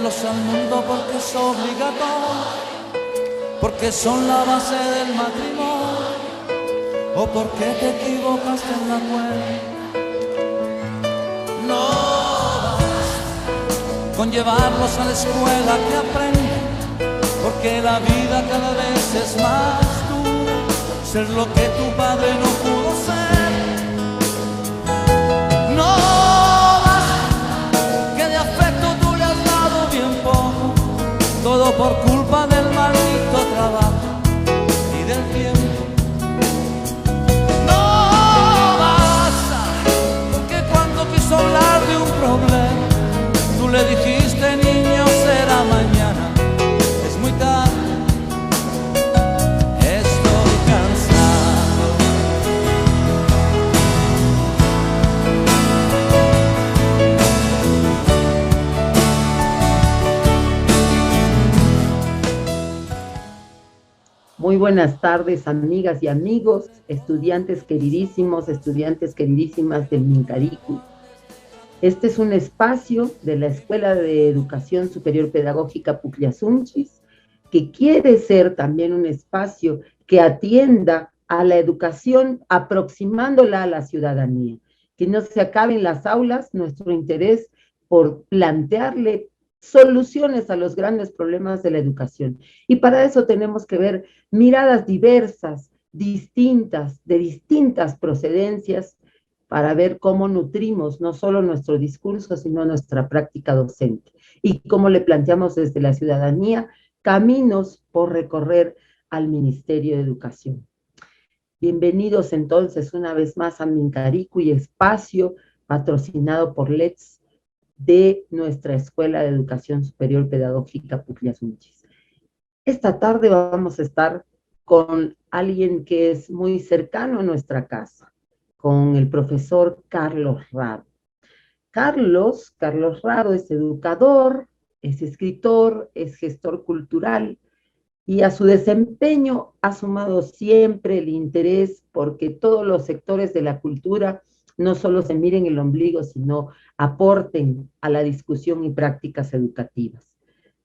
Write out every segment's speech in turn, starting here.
traerlos al mundo porque es obligatorio, porque son la base del matrimonio, o porque te equivocaste en la cuenta. No basta con llevarlos a la escuela que aprendan, porque la vida cada vez es más dura, ser lo que tu padre no pudo ser. No basta que de afecto tú le has dado bien poco, todo por culpa del maldito trabajo y del tiempo. No basta porque cuando quiso hablar de un problema, tú le dijiste, niño, será mañana. Es muy tarde, estoy cansado. Muy buenas tardes, amigas y amigos, estudiantes queridísimos, estudiantes queridísimas del Mincaricu. Este es un espacio de la Escuela de Educación Superior Pedagógica Pucllasunchis, que quiere ser también un espacio que atienda a la educación aproximándola a la ciudadanía, que no se acabe en las aulas nuestro interés por plantearle soluciones a los grandes problemas de la educación. Y para eso tenemos que ver miradas diversas, distintas, de distintas procedencias, para ver cómo nutrimos no solo nuestro discurso, sino nuestra práctica docente, y cómo le planteamos desde la ciudadanía caminos por recorrer al Ministerio de Educación. Bienvenidos entonces una vez más a Mincaricu y espacio patrocinado por LETS de nuestra Escuela de Educación Superior Pedagógica Pucllasunchis. Esta tarde vamos a estar con alguien que es muy cercano a nuestra casa, con el profesor Carlos Rado. Carlos Rado es educador, es escritor, es gestor cultural, y a su desempeño ha sumado siempre el interés porque todos los sectores de la cultura no solo se miren el ombligo, sino aporten a la discusión y prácticas educativas.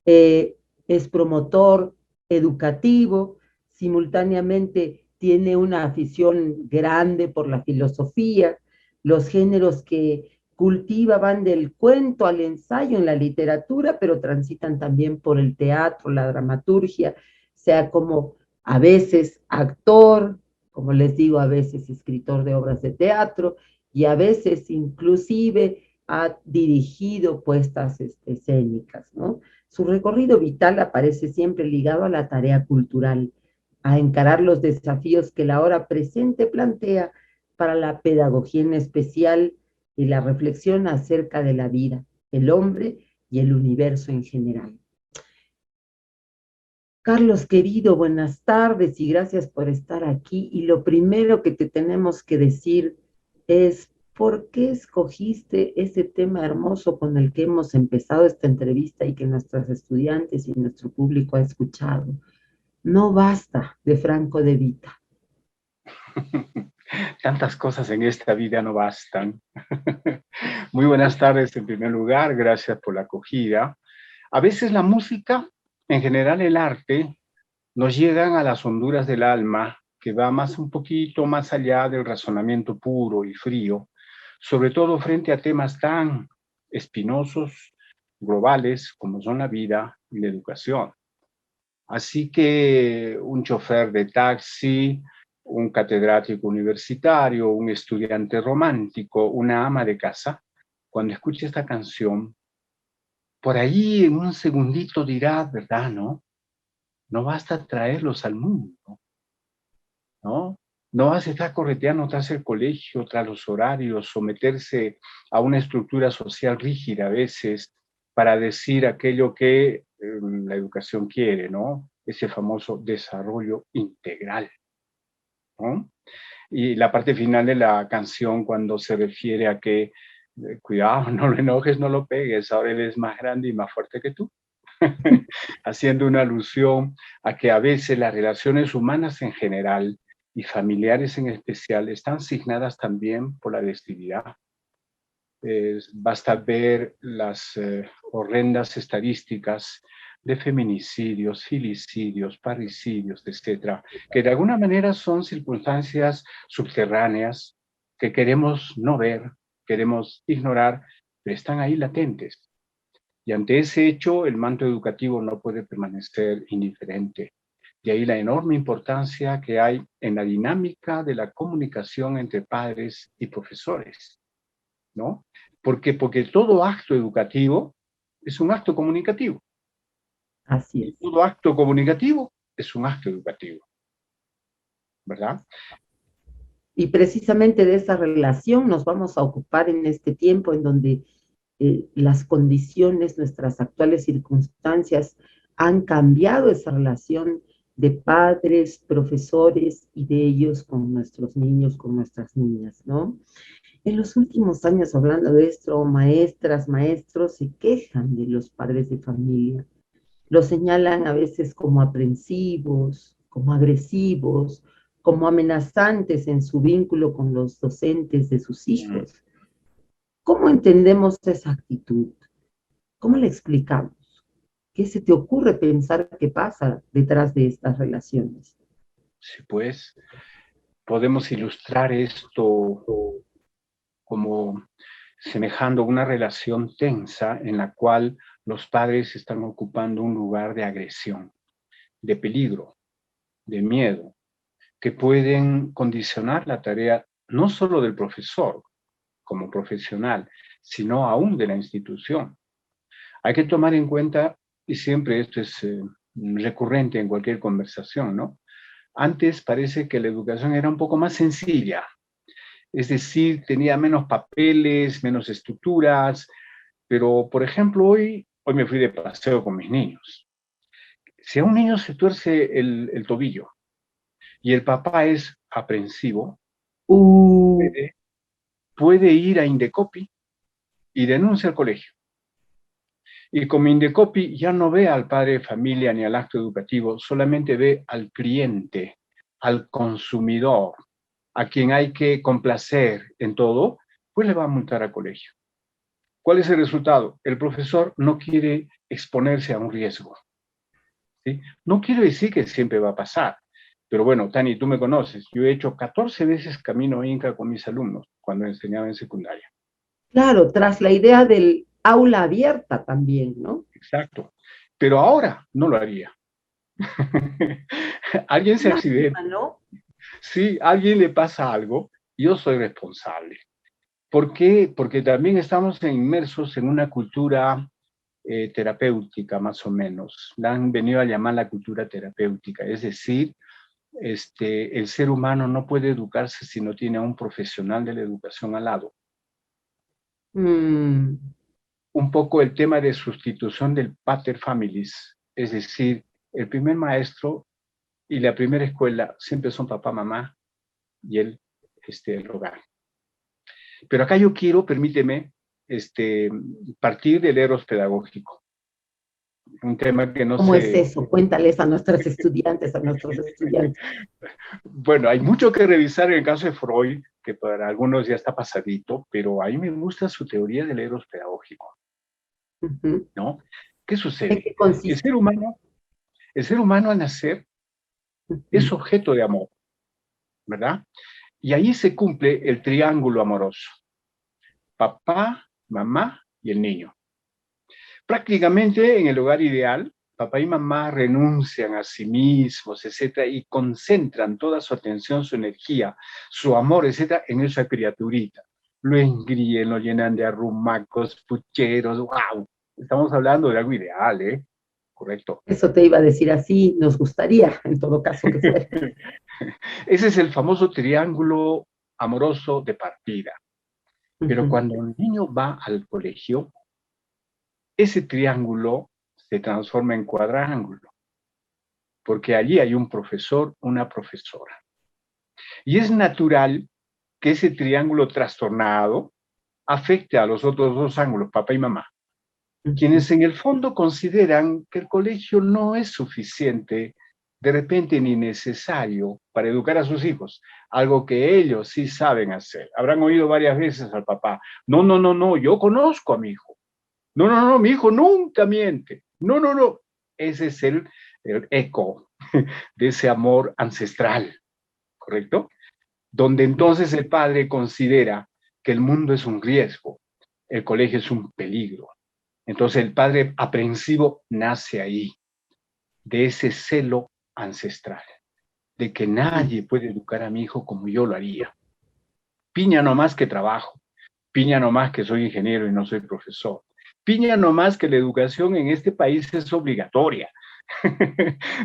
Es promotor educativo, simultáneamente tiene una afición grande por la filosofía, los géneros que cultiva van del cuento al ensayo en la literatura, pero transitan también por el teatro, la dramaturgia, sea como a veces actor, como les digo, a veces escritor de obras de teatro, y a veces inclusive ha dirigido puestas escénicas, ¿no? Su recorrido vital aparece siempre ligado a la tarea cultural, a encarar los desafíos que la hora presente plantea para la pedagogía en especial y la reflexión acerca de la vida, el hombre y el universo en general. Carlos, querido, buenas tardes y gracias por estar aquí. Y lo primero que te tenemos que decir es, ¿por qué escogiste ese tema hermoso con el que hemos empezado esta entrevista y que nuestros estudiantes y nuestro público ha escuchado? No basta, de Franco De Vita. Tantas cosas en esta vida no bastan. Muy buenas tardes en primer lugar, gracias por la acogida. A veces la música, en general el arte, nos llegan a las honduras del alma, que va un poquito más allá del razonamiento puro y frío, sobre todo frente a temas tan espinosos, globales, como son la vida y la educación. Así que un chofer de taxi, un catedrático universitario, un estudiante romántico, una ama de casa, cuando escuche esta canción, por ahí en un segundito dirá, ¿verdad, no? No basta traerlos al mundo, ¿no? No vas a estar correteando tras el colegio, tras los horarios, someterse a una estructura social rígida a veces para decir aquello que la educación quiere, ¿no? Ese famoso desarrollo integral, ¿no? Y la parte final de la canción cuando se refiere a que, cuidado, no lo enojes, no lo pegues, ahora él es más grande y más fuerte que tú. Haciendo una alusión a que a veces las relaciones humanas en general y familiares en especial están signadas también por la agresividad, Basta ver las horrendas estadísticas de feminicidios, filicidios, parricidios, etcétera, que de alguna manera son circunstancias subterráneas que queremos no ver, queremos ignorar, pero están ahí latentes. Y ante ese hecho, el manto educativo no puede permanecer indiferente. De ahí la enorme importancia que hay en la dinámica de la comunicación entre padres y profesores, ¿no? Porque todo acto educativo es un acto comunicativo. Así es. Todo acto comunicativo es un acto educativo, ¿verdad? Y precisamente de esa relación nos vamos a ocupar en este tiempo en donde las condiciones, nuestras actuales circunstancias han cambiado esa relación de padres, profesores y de ellos con nuestros niños, con nuestras niñas, ¿no? En los últimos años, hablando de esto, maestras, maestros se quejan de los padres de familia. Los señalan a veces como aprensivos, como agresivos, como amenazantes en su vínculo con los docentes de sus hijos. ¿Cómo entendemos esa actitud? ¿Cómo le explicamos? ¿Qué se te ocurre pensar que pasa detrás de estas relaciones? Sí, pues podemos ilustrar esto como semejando una relación tensa en la cual los padres están ocupando un lugar de agresión, de peligro, de miedo, que pueden condicionar la tarea no solo del profesor como profesional, sino aún de la institución. Hay que tomar en cuenta, y siempre esto es recurrente en cualquier conversación, ¿no? Antes parece que la educación era un poco más sencilla, es decir, tenía menos papeles, menos estructuras, pero, por ejemplo, hoy me fui de paseo con mis niños. Si a un niño se tuerce el tobillo y el papá es aprensivo, puede ir a Indecopi y denuncia al colegio. Y como Indecopi ya no ve al padre de familia ni al acto educativo, solamente ve al cliente, al consumidor, a quien hay que complacer en todo, pues le va a multar al colegio. ¿Cuál es el resultado? El profesor no quiere exponerse a un riesgo, ¿sí? No quiero decir que siempre va a pasar, pero bueno, Tani, tú me conoces, yo he hecho 14 veces camino Inca con mis alumnos cuando enseñaba en secundaria. Claro, tras la idea del aula abierta también, ¿no? Exacto, pero ahora no lo haría. Alguien se accidenta, ¿no? sí, a alguien le pasa algo, yo soy responsable. ¿Por qué? Porque también estamos inmersos en una cultura terapéutica, más o menos. La han venido a llamar la cultura terapéutica, es decir, el ser humano no puede educarse si no tiene a un profesional de la educación al lado. Un poco el tema de sustitución del pater familias, es decir, el primer maestro y la primera escuela siempre son papá, mamá y el hogar. Pero acá yo quiero, permíteme, partir del eros pedagógico. Un tema que no sé. ¿Cómo es eso? Cuéntales a nuestros estudiantes, a nuestros estudiantes. Bueno, hay mucho que revisar en el caso de Freud, que para algunos ya está pasadito, pero a mí me gusta su teoría del eros pedagógico. ¿No? ¿Qué sucede? ¿En qué consiste? El ser humano al nacer es objeto de amor, ¿verdad? Y ahí se cumple el triángulo amoroso. Papá, mamá y el niño. Prácticamente en el hogar ideal, papá y mamá renuncian a sí mismos, etcétera, y concentran toda su atención, su energía, su amor, etcétera, en esa criaturita. Lo engríen, lo llenan de arrumacos, pucheros, wow. Estamos hablando de algo ideal, ¿eh? Correcto. Eso te iba a decir así, nos gustaría, en todo caso, que fuera. Ese es el famoso triángulo amoroso de partida. Pero cuando un niño va al colegio, ese triángulo se transforma en cuadrángulo, porque allí hay un profesor, una profesora. Y es natural que ese triángulo trastornado afecte a los otros dos ángulos, papá y mamá, quienes en el fondo consideran que el colegio no es suficiente de repente ni necesario para educar a sus hijos, algo que ellos sí saben hacer. Habrán oído varias veces al papá, no, no, no, no, yo conozco a mi hijo. No, no, no, mi hijo nunca miente. No, no, no. Ese es el eco de ese amor ancestral, ¿correcto? Donde entonces el padre considera que el mundo es un riesgo, el colegio es un peligro. Entonces el padre aprensivo nace ahí, de ese celo ancestral, de que nadie puede educar a mi hijo como yo lo haría. Piña nomás que trabajo, piña nomás que soy ingeniero y no soy profesor, piña nomás que la educación en este país es obligatoria,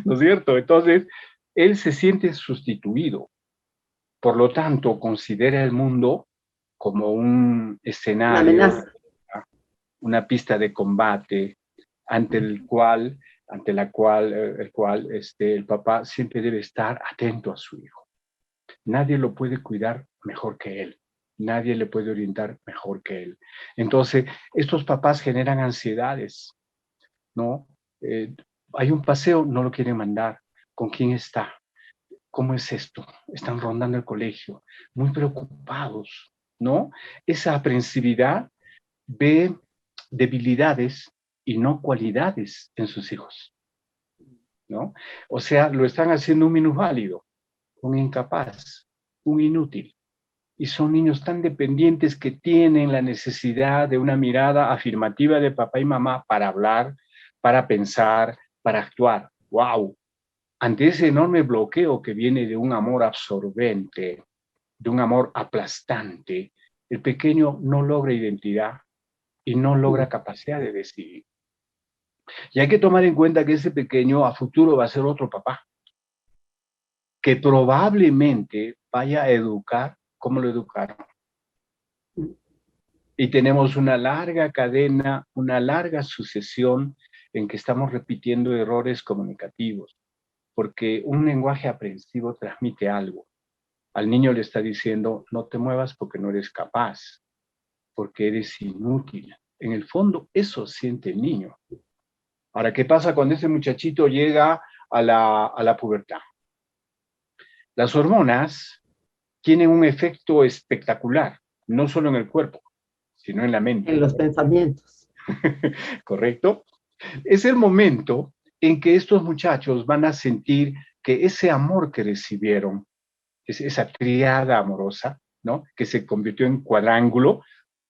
¿no es cierto? Entonces, él se siente sustituido, por lo tanto, considera el mundo como un Una escenario, amenaza. una pista de combate ante la cual el papá siempre debe estar atento a su hijo. Nadie lo puede cuidar mejor que él. Nadie le puede orientar mejor que él. Entonces, estos papás generan ansiedades, ¿no? Hay un paseo, no lo quieren mandar. ¿Con quién está? ¿Cómo es esto? Están rondando el colegio, muy preocupados, ¿no? Esa aprensividad ve debilidades y no cualidades en sus hijos, ¿no? O sea, lo están haciendo un minusválido, un incapaz, un inútil. Y son niños tan dependientes que tienen la necesidad de una mirada afirmativa de papá y mamá para hablar, para pensar, para actuar. ¡Wow! Ante ese enorme bloqueo que viene de un amor absorbente, de un amor aplastante, el pequeño no logra identidad y no logra capacidad de decidir. Y hay que tomar en cuenta que ese pequeño a futuro va a ser otro papá, que probablemente vaya a educar como lo educaron. Y tenemos una larga cadena, una larga sucesión en que estamos repitiendo errores comunicativos, porque un lenguaje aprensivo transmite algo. Al niño le está diciendo, no te muevas porque no eres capaz, porque eres inútil. En el fondo, eso siente el niño. Ahora, ¿qué pasa cuando ese muchachito llega a la pubertad? Las hormonas tienen un efecto espectacular, no solo en el cuerpo, sino en la mente. En los pensamientos. ¿Correcto? Es el momento en que estos muchachos van a sentir que ese amor que recibieron, esa triada amorosa, ¿no? Que se convirtió en cuadrángulo,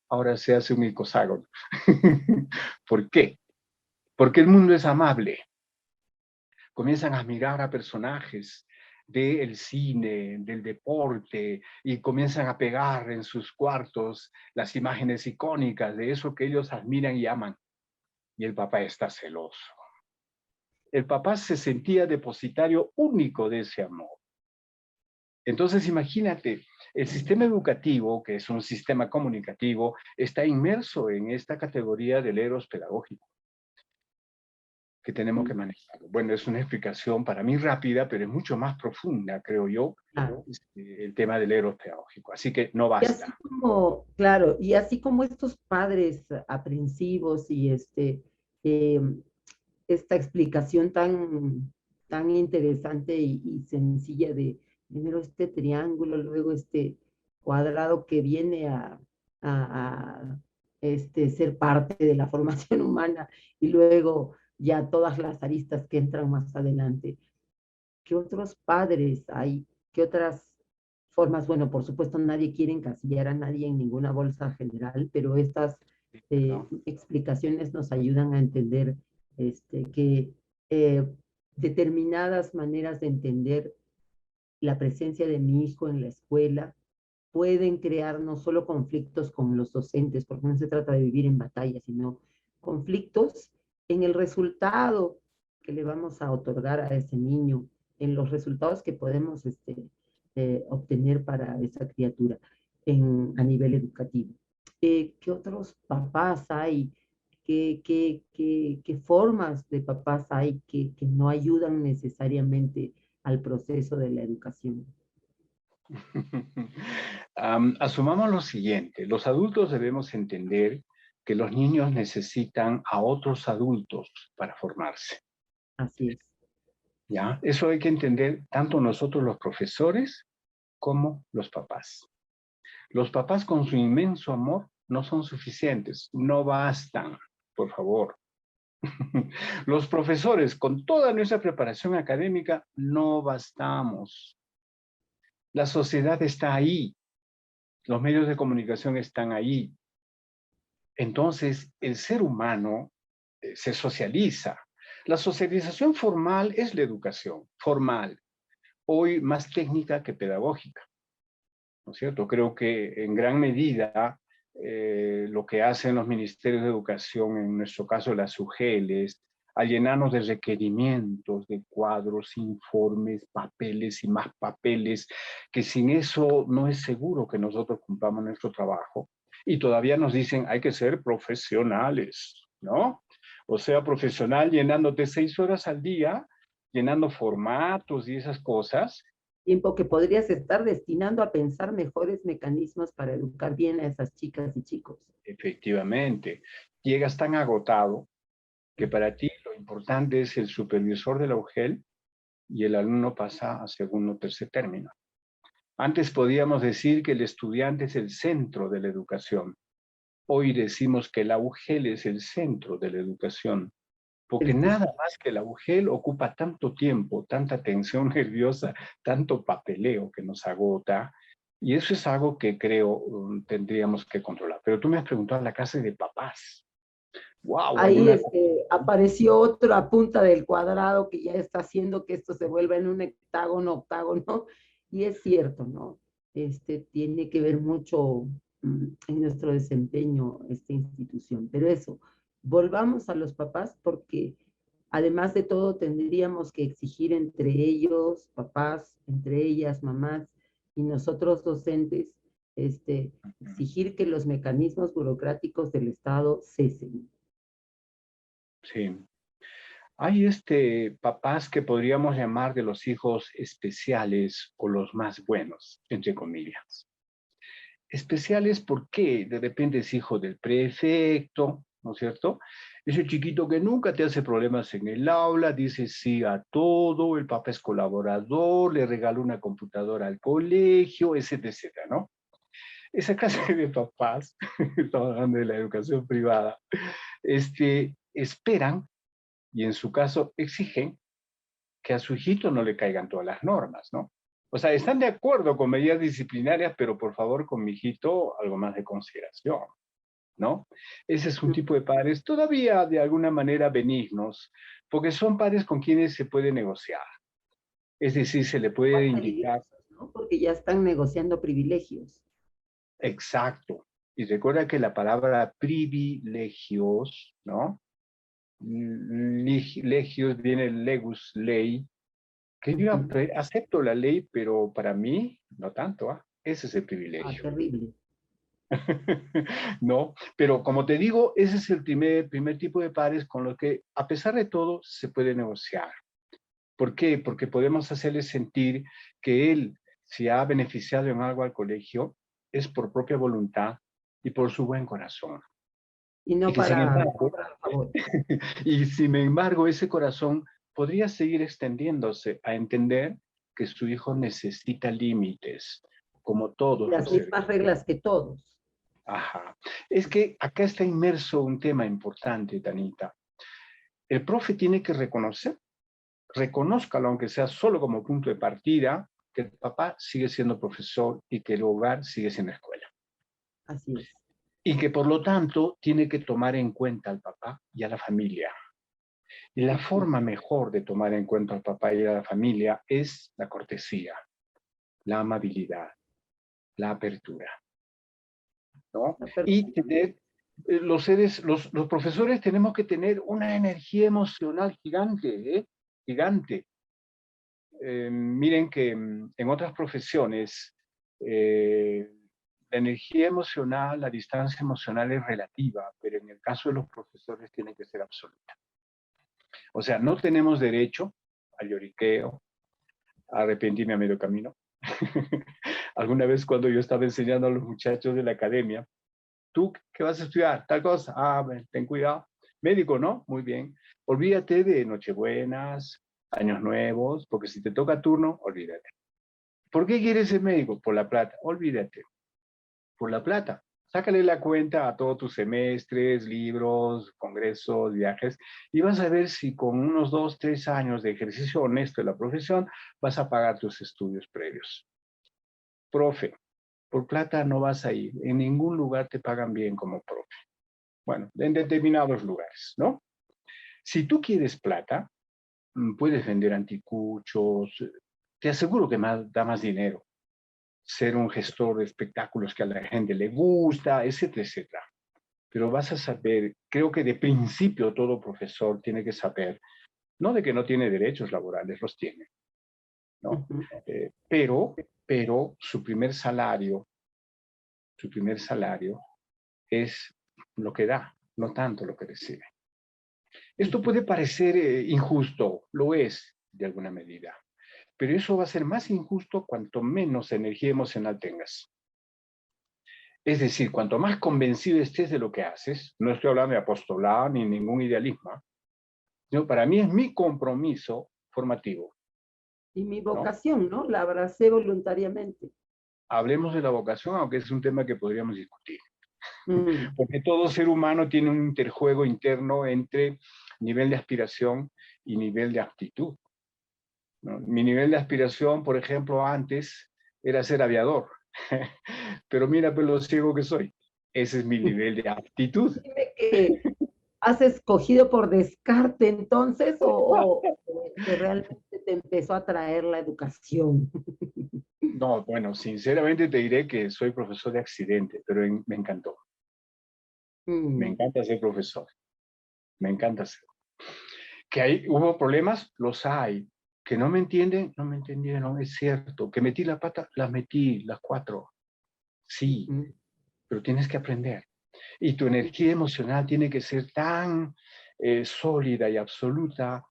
ahora se hace un icoságono. ¿Por qué? Porque el mundo es amable. Comienzan a mirar a personajes del cine, del deporte, y comienzan a pegar en sus cuartos las imágenes icónicas de eso que ellos admiran y aman. Y el papá está celoso. El papá se sentía depositario único de ese amor. Entonces, imagínate, el sistema educativo, que es un sistema comunicativo, está inmerso en esta categoría del eros pedagógico que tenemos que manejar. Bueno, es una explicación para mí rápida, pero es mucho más profunda, creo yo, el tema del eros pedagógico. Así que no Y así basta. como, claro, y así como estos padres aprensivos y esta explicación tan interesante y sencilla de primero este triángulo, luego este cuadrado que viene a ser parte de la formación humana y luego ya todas las aristas que entran más adelante. ¿Qué otros padres hay? ¿Qué otras formas? Bueno, por supuesto, nadie quiere encasillar a nadie en ninguna bolsa general, pero estas explicaciones nos ayudan a entender que determinadas maneras de entender la presencia de mi hijo en la escuela pueden crear no solo conflictos con los docentes, porque no se trata de vivir en batalla, sino conflictos en el resultado que le vamos a otorgar a ese niño, en los resultados que podemos obtener para esa criatura a nivel educativo. ¿Qué otros papás hay? ¿Qué formas de papás hay que no ayudan necesariamente al proceso de la educación? Asumamos lo siguiente, los adultos debemos entender que los niños necesitan a otros adultos para formarse. Así es. ¿Ya? Eso hay que entender tanto nosotros los profesores como los papás. Los papás con su inmenso amor no son suficientes, no bastan, por favor. Los profesores con toda nuestra preparación académica no bastamos. La sociedad está ahí, los medios de comunicación están ahí. Entonces, el ser humano se socializa. La socialización formal es la educación formal, hoy más técnica que pedagógica, ¿no es cierto? Creo que en gran medida lo que hacen los ministerios de educación, en nuestro caso las UGELs, al llenarnos de requerimientos, de cuadros, informes, papeles y más papeles, que sin eso no es seguro que nosotros cumplamos nuestro trabajo. Y todavía nos dicen, hay que ser profesionales, ¿no? O sea, profesional llenándote 6 horas al día, llenando formatos y esas cosas. Tiempo que podrías estar destinando a pensar mejores mecanismos para educar bien a esas chicas y chicos. Efectivamente, llegas tan agotado que para ti lo importante es el supervisor de la UGEL y el alumno pasa a segundo o tercer término. Antes podíamos decir que el estudiante es el centro de la educación. Hoy decimos que la UGEL es el centro de la educación, porque nada más que la UGEL ocupa tanto tiempo, tanta tensión nerviosa, tanto papeleo que nos agota, y eso es algo que creo tendríamos que controlar. Pero tú me has preguntado la clase de papás. Wow, Ahí alguna... apareció otra punta del cuadrado que ya está haciendo que esto se vuelva en un octágono, y es cierto, ¿no? Tiene que ver mucho en nuestro desempeño esta institución. Pero eso, volvamos a los papás porque además de todo tendríamos que exigir entre ellos, papás, entre ellas, mamás, y nosotros docentes, exigir que los mecanismos burocráticos del Estado cesen. Sí. Hay papás que podríamos llamar de los hijos especiales o los más buenos, entre comillas. Especiales porque de repente es hijo del prefecto, ¿no es cierto? Ese chiquito que nunca te hace problemas en el aula, dice sí a todo, el papá es colaborador, le regaló una computadora al colegio, etcétera, etcétera, ¿no? Esa clase de papás, estamos hablando de la educación privada, esperan y en su caso exigen que a su hijito no le caigan todas las normas, ¿no? O sea, están de acuerdo con medidas disciplinarias, pero por favor con mi hijito algo más de consideración, ¿no? Ese es un tipo de padres todavía de alguna manera benignos, porque son padres con quienes se puede negociar. Es decir, se le puede indicar... ¿no? Porque ya están negociando privilegios. Exacto. Y recuerda que la palabra privilegios, ¿no? Legios viene legus, ley, que yo acepto la ley, pero para mí no tanto, ¿ah? Ese es el privilegio. Terrible. No, pero como te digo, ese es el primer tipo de padres con los que, a pesar de todo, se puede negociar. ¿Por qué? Porque podemos hacerle sentir que él, si ha beneficiado en algo al colegio, es por propia voluntad y por su buen corazón. Y no que, sin embargo, favor. y sin embargo, ese corazón podría seguir extendiéndose a entender que su hijo necesita límites, como todos Las los seres. mismas reglas que todos. Ajá. Es que acá está inmerso un tema importante, Tanita. El profe tiene que reconózcalo, aunque sea solo como punto de partida, que el papá sigue siendo profesor y que el hogar sigue siendo escuela. Así es. Y que por lo tanto tiene que tomar en cuenta al papá y a la familia. Y la forma mejor de tomar en cuenta al papá y a la familia es la cortesía, la amabilidad, la apertura, ¿no? Y tener, los profesores tenemos que tener una energía emocional gigante, ¿eh? Gigante. Miren que en otras profesiones la energía emocional, la distancia emocional es relativa, pero en el caso de los profesores tiene que ser absoluta. O sea, no tenemos derecho al lloriqueo, a arrepentirme a medio camino. Alguna vez cuando yo estaba enseñando a los muchachos de la academia, ¿tú qué vas a estudiar? Tal cosa. Ah, ten cuidado. Médico, ¿no? Muy bien. Olvídate de nochebuenas, años nuevos, porque si te toca turno, olvídate. ¿Por qué quieres ser médico? Por la plata, olvídate. Por la plata. Sácale la cuenta a todos tus semestres, libros, congresos, viajes, y vas a ver si con unos 2, 3 años de ejercicio honesto de la profesión vas a pagar tus estudios previos. Profe, por plata no vas a ir. En ningún lugar te pagan bien como profe. Bueno, en determinados lugares, ¿no? Si tú quieres plata, puedes vender anticuchos. Te aseguro que da más dinero. Ser un gestor de espectáculos que a la gente le gusta, etcétera, etcétera. Pero vas a saber, creo que de principio todo profesor tiene que saber, no de que no tiene derechos laborales, los tiene, ¿no? Pero su primer salario es lo que da, no tanto lo que recibe. Esto puede parecer injusto, lo es de alguna medida, pero eso va a ser más injusto cuanto menos energía emocional tengas. Es decir, cuanto más convencido estés de lo que haces, no estoy hablando de apostolado ni ningún idealismo, sino para mí es mi compromiso formativo. Y mi ¿No? vocación, ¿no? La abracé voluntariamente. Hablemos de la vocación, aunque es un tema que podríamos discutir. Porque todo ser humano tiene un interjuego interno entre nivel de aspiración y nivel de aptitud, ¿no? Mi nivel de aspiración, por ejemplo, antes era ser aviador, pero mira pues lo ciego que soy. Ese es mi nivel de aptitud. Dime que has escogido por descarte entonces o que realmente te empezó a atraer la educación. No, bueno, sinceramente te diré que soy profesor de accidente, pero me encantó. Me encanta ser profesor. Me encanta ser. Que hubo problemas, los hay. Que no me entienden, no me entendieron, es cierto. Que metí la pata, las metí, las 4. Sí, pero tienes que aprender. Y tu energía emocional tiene que ser tan sólida y absoluta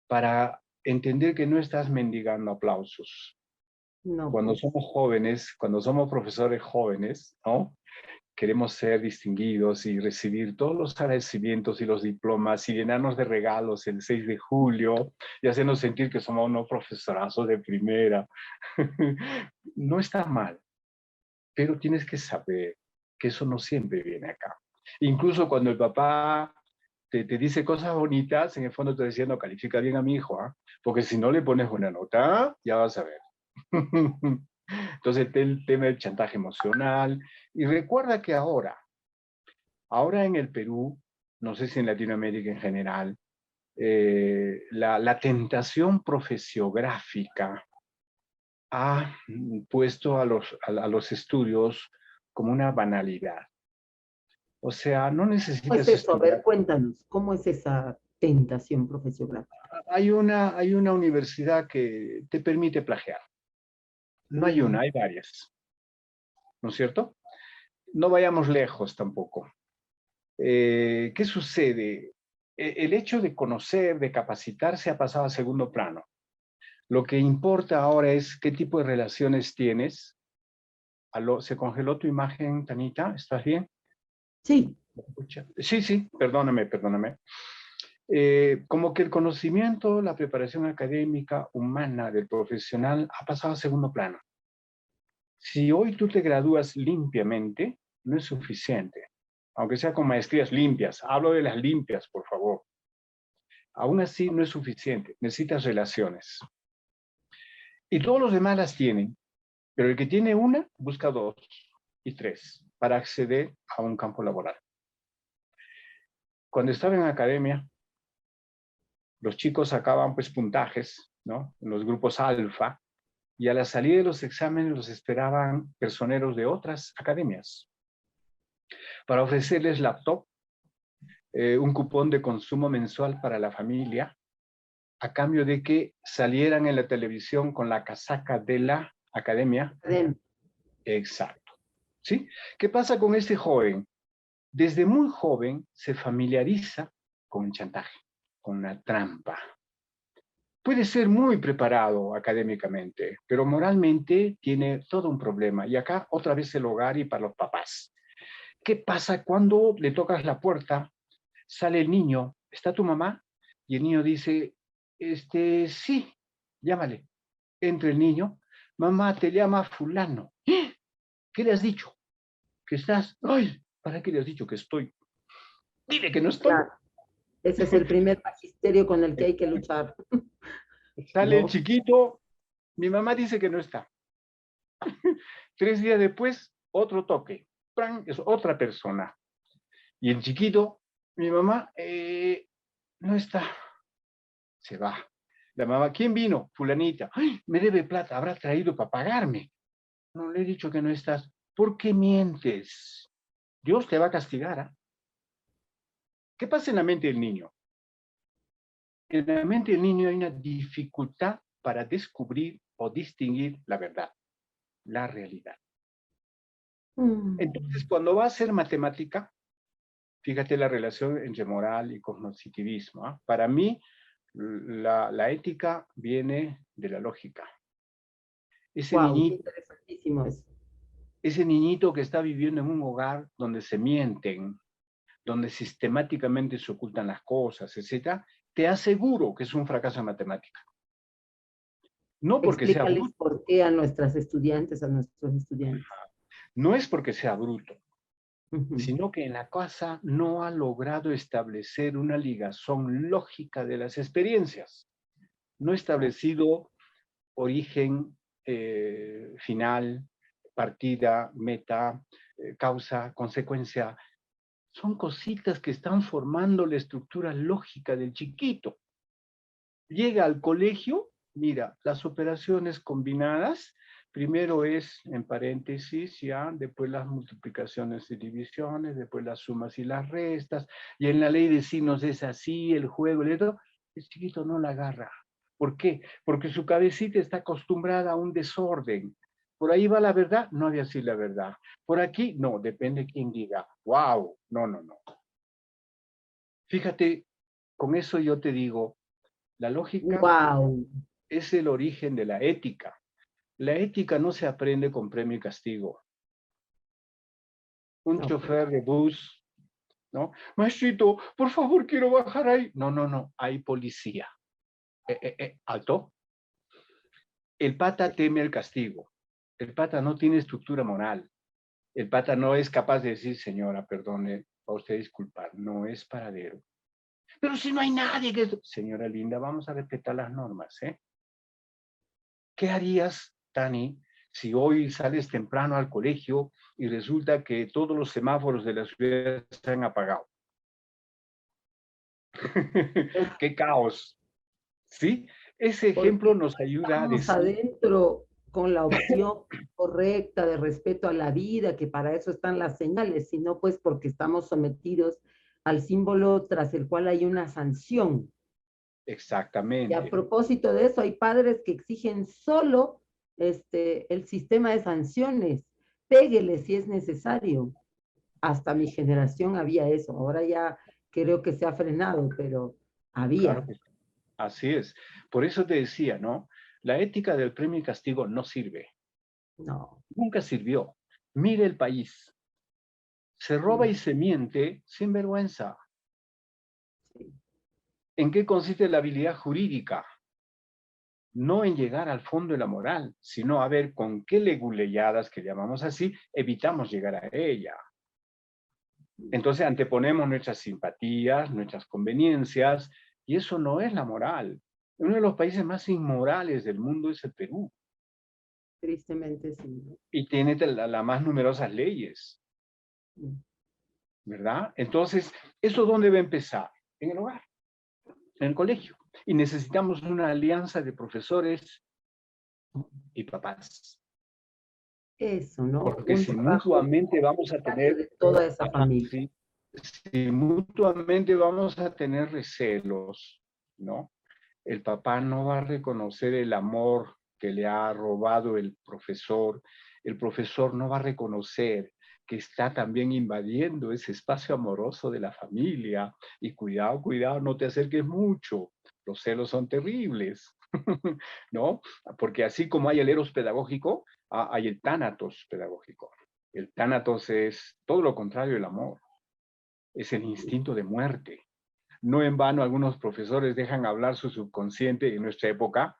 para entender que no estás mendigando aplausos. No, Cuando pues. somos jóvenes, cuando somos profesores jóvenes, ¿no? Queremos ser distinguidos y recibir todos los agradecimientos y los diplomas y llenarnos de regalos el 6 de julio y hacernos sentir que somos unos profesorazos de primera. No está mal, pero tienes que saber que eso no siempre viene acá. Incluso cuando el papá te dice cosas bonitas, en el fondo te dice, no, califica bien a mi hijo, ¿eh? Porque si no le pones buena nota, ya vas a ver. Entonces, el tema del chantaje emocional. Y recuerda que ahora en el Perú, no sé si en Latinoamérica en general, la tentación profesiográfica ha puesto a los estudios como una banalidad. O sea, no ¿Cómo es necesitas eso? A ver, estudiar. cuéntanos, ¿cómo es esa tentación profesional? Hay una universidad que te permite plagiar. No hay una, hay varias. ¿No es cierto? No vayamos lejos tampoco. ¿Qué sucede? El hecho de conocer, de capacitarse ha pasado a segundo plano. Lo que importa ahora es qué tipo de relaciones tienes. ¿Aló? ¿Se congeló tu imagen, Tanita? ¿Estás bien? Sí. Sí, perdóname. Como que el conocimiento, la preparación académica, humana del profesional ha pasado a segundo plano. Si hoy tú te gradúas limpiamente, no es suficiente. Aunque sea con maestrías limpias. Hablo de las limpias, por favor. Aún así no es suficiente. Necesitas relaciones. Y todos los demás las tienen. Pero el que tiene una, busca 2 y 3 para acceder a un campo laboral. Cuando estaba en academia, los chicos sacaban pues puntajes, ¿no? En los grupos alfa, y a la salida de los exámenes los esperaban personeros de otras academias para ofrecerles laptop, un cupón de consumo mensual para la familia, a cambio de que salieran en la televisión con la casaca de la academia. Exacto. ¿Sí? ¿Qué pasa con este joven? Desde muy joven se familiariza con el chantaje, con la trampa. Puede ser muy preparado académicamente, pero moralmente tiene todo un problema. Y acá otra vez el hogar y para los papás. ¿Qué pasa cuando le tocas la puerta, sale el niño, está tu mamá? Y el niño dice, sí, llámale. Entra el niño, mamá, te llama fulano. ¿Qué le has dicho? ¿Que estás? Ay, ¿para qué le has dicho que estoy? Dile que no estoy. Claro, ese es el primer magisterio con el que hay que luchar, Sale el ¿no? chiquito, mi mamá dice que no está. 3 días después, otro toque. ¡Pran! Es otra persona. Y el chiquito, mi mamá, no está. Se va. La mamá, ¿quién vino? Fulanita. ¡Ay, me debe plata! Habrá traído para pagarme. No le he dicho que no estás. ¿Por qué mientes? Dios te va a castigar. ¿Ah? ¿Qué pasa en la mente del niño? En la mente del niño hay una dificultad para descubrir o distinguir la verdad, la realidad. Entonces, cuando va a hacer matemática, fíjate la relación entre moral y cognoscitivismo. ¿Eh? Para mí, la ética viene de la lógica. Ese Wow, qué niñito, interesantísimo eso. ese niñito que está viviendo en un hogar donde se mienten, donde sistemáticamente se ocultan las cosas, etc., te aseguro que es un fracaso en matemática. No porque sea Explícales bruto, por qué a nuestras estudiantes, a nuestros estudiantes. no es porque sea bruto, Ujú. sino que en la casa no ha logrado establecer una ligazón lógica de las experiencias. No ha establecido origen, final, partida, meta, causa, consecuencia. Son cositas que están formando la estructura lógica del chiquito. Llega al colegio, mira, las operaciones combinadas, primero es en paréntesis, ya, después las multiplicaciones y divisiones, después las sumas y las restas, y en la ley de signos es así, el juego, el chiquito no la agarra. ¿Por qué? Porque su cabecita está acostumbrada a un desorden. Por ahí va la verdad, no había así la verdad. Por aquí, no, depende quién diga. ¡Wow! No, no, no. Fíjate, con eso yo te digo, la lógica Wow. es el origen de la ética. La ética no se aprende con premio y castigo. Un No, pues, chofer de bus, ¿no? Maestrito, por favor, quiero bajar ahí. No, no, no, hay policía. Alto. El pata teme el castigo. El pata no tiene estructura moral. El pata no es capaz de decir, señora, perdone, a usted disculpar, no es paradero. Pero si no hay nadie que... Señora linda, vamos a respetar las normas, ¿eh? ¿Qué harías, Tani, si hoy sales temprano al colegio y resulta que todos los semáforos de la ciudad se han apagado? ¡Qué caos! ¿Sí? Ese ejemplo porque nos ayuda a estamos decir, adentro con la opción correcta de respeto a la vida, que para eso están las señales, sino pues porque estamos sometidos al símbolo tras el cual hay una sanción. Y a exactamente, propósito de eso, hay padres que exigen solo el sistema de sanciones. Péguele si es necesario. Hasta mi generación había eso. Ahora ya creo que se ha frenado, pero claro había. que sí. Así es. Por eso te decía, ¿no? La ética del premio y castigo no sirve. No. Nunca sirvió. Mire el país. Se roba y Sí, se miente sin vergüenza. sí. ¿En qué consiste la habilidad jurídica? No en llegar al fondo de la moral, sino a ver con qué leguleyadas, que llamamos así, evitamos llegar a ella. Entonces anteponemos nuestras simpatías, nuestras conveniencias, y eso no es la moral. Uno de los países más inmorales del mundo es el Perú, Tristemente sí. y tiene las más numerosas leyes, ¿verdad? Entonces, ¿eso dónde va a empezar? En el hogar, en el colegio. Y necesitamos una alianza de profesores y papás. Eso, ¿no? Porque Un si trabajo mutuamente vamos a tener, de toda esa familia. si, si mutuamente vamos a tener recelos, ¿no? El papá no va a reconocer el amor que le ha robado el profesor no va a reconocer que está también invadiendo ese espacio amoroso de la familia, y cuidado, cuidado, no te acerques mucho, los celos son terribles, ¿no? Porque así como hay el eros pedagógico, hay el tánatos pedagógico. El tánatos es todo lo contrario del amor, es el instinto de muerte. No en vano algunos profesores dejan hablar su subconsciente en nuestra época.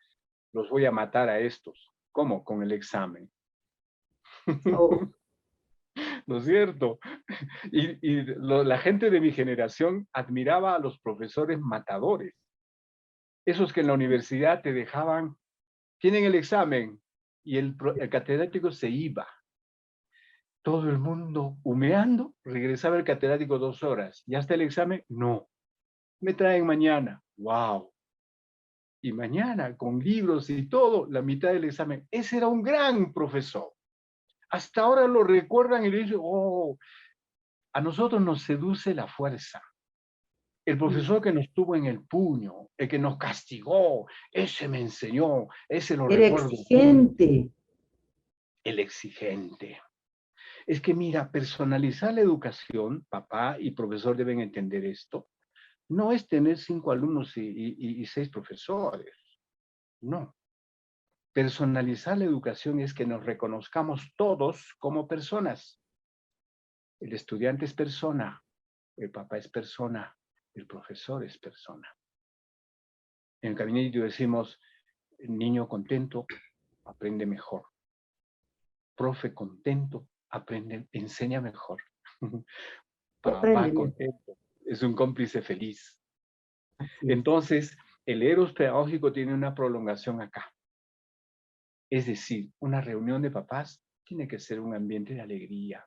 Los voy a matar a estos. ¿Cómo? Con el examen. Oh, ¿No es cierto? La gente de mi generación admiraba a los profesores matadores. Esos que en la universidad te dejaban, tienen el examen, y el catedrático se iba. Todo el mundo humeando, regresaba el catedrático 2 horas. ¿Ya está el examen? No. Me traen mañana. ¡Wow! Y mañana, con libros y todo, la mitad del examen. Ese era un gran profesor. Hasta ahora lo recuerdan y le dicen, oh, a nosotros nos seduce la fuerza. El profesor que nos tuvo en el puño, el que nos castigó, ese me enseñó, ese lo era recuerdo bien. exigente. El exigente. Es que mira, personalizar la educación, papá y profesor deben entender esto, no es tener 5 alumnos y 6 profesores. No. Personalizar la educación es que nos reconozcamos todos como personas. El estudiante es persona, el papá es persona, el profesor es persona. En el gabinete decimos, niño contento, aprende mejor. Profe contento, aprende, enseña mejor. Papá Aprende. contento, es un cómplice feliz. Así es. Entonces, el eros pedagógico tiene una prolongación acá. Es decir, una reunión de papás tiene que ser un ambiente de alegría,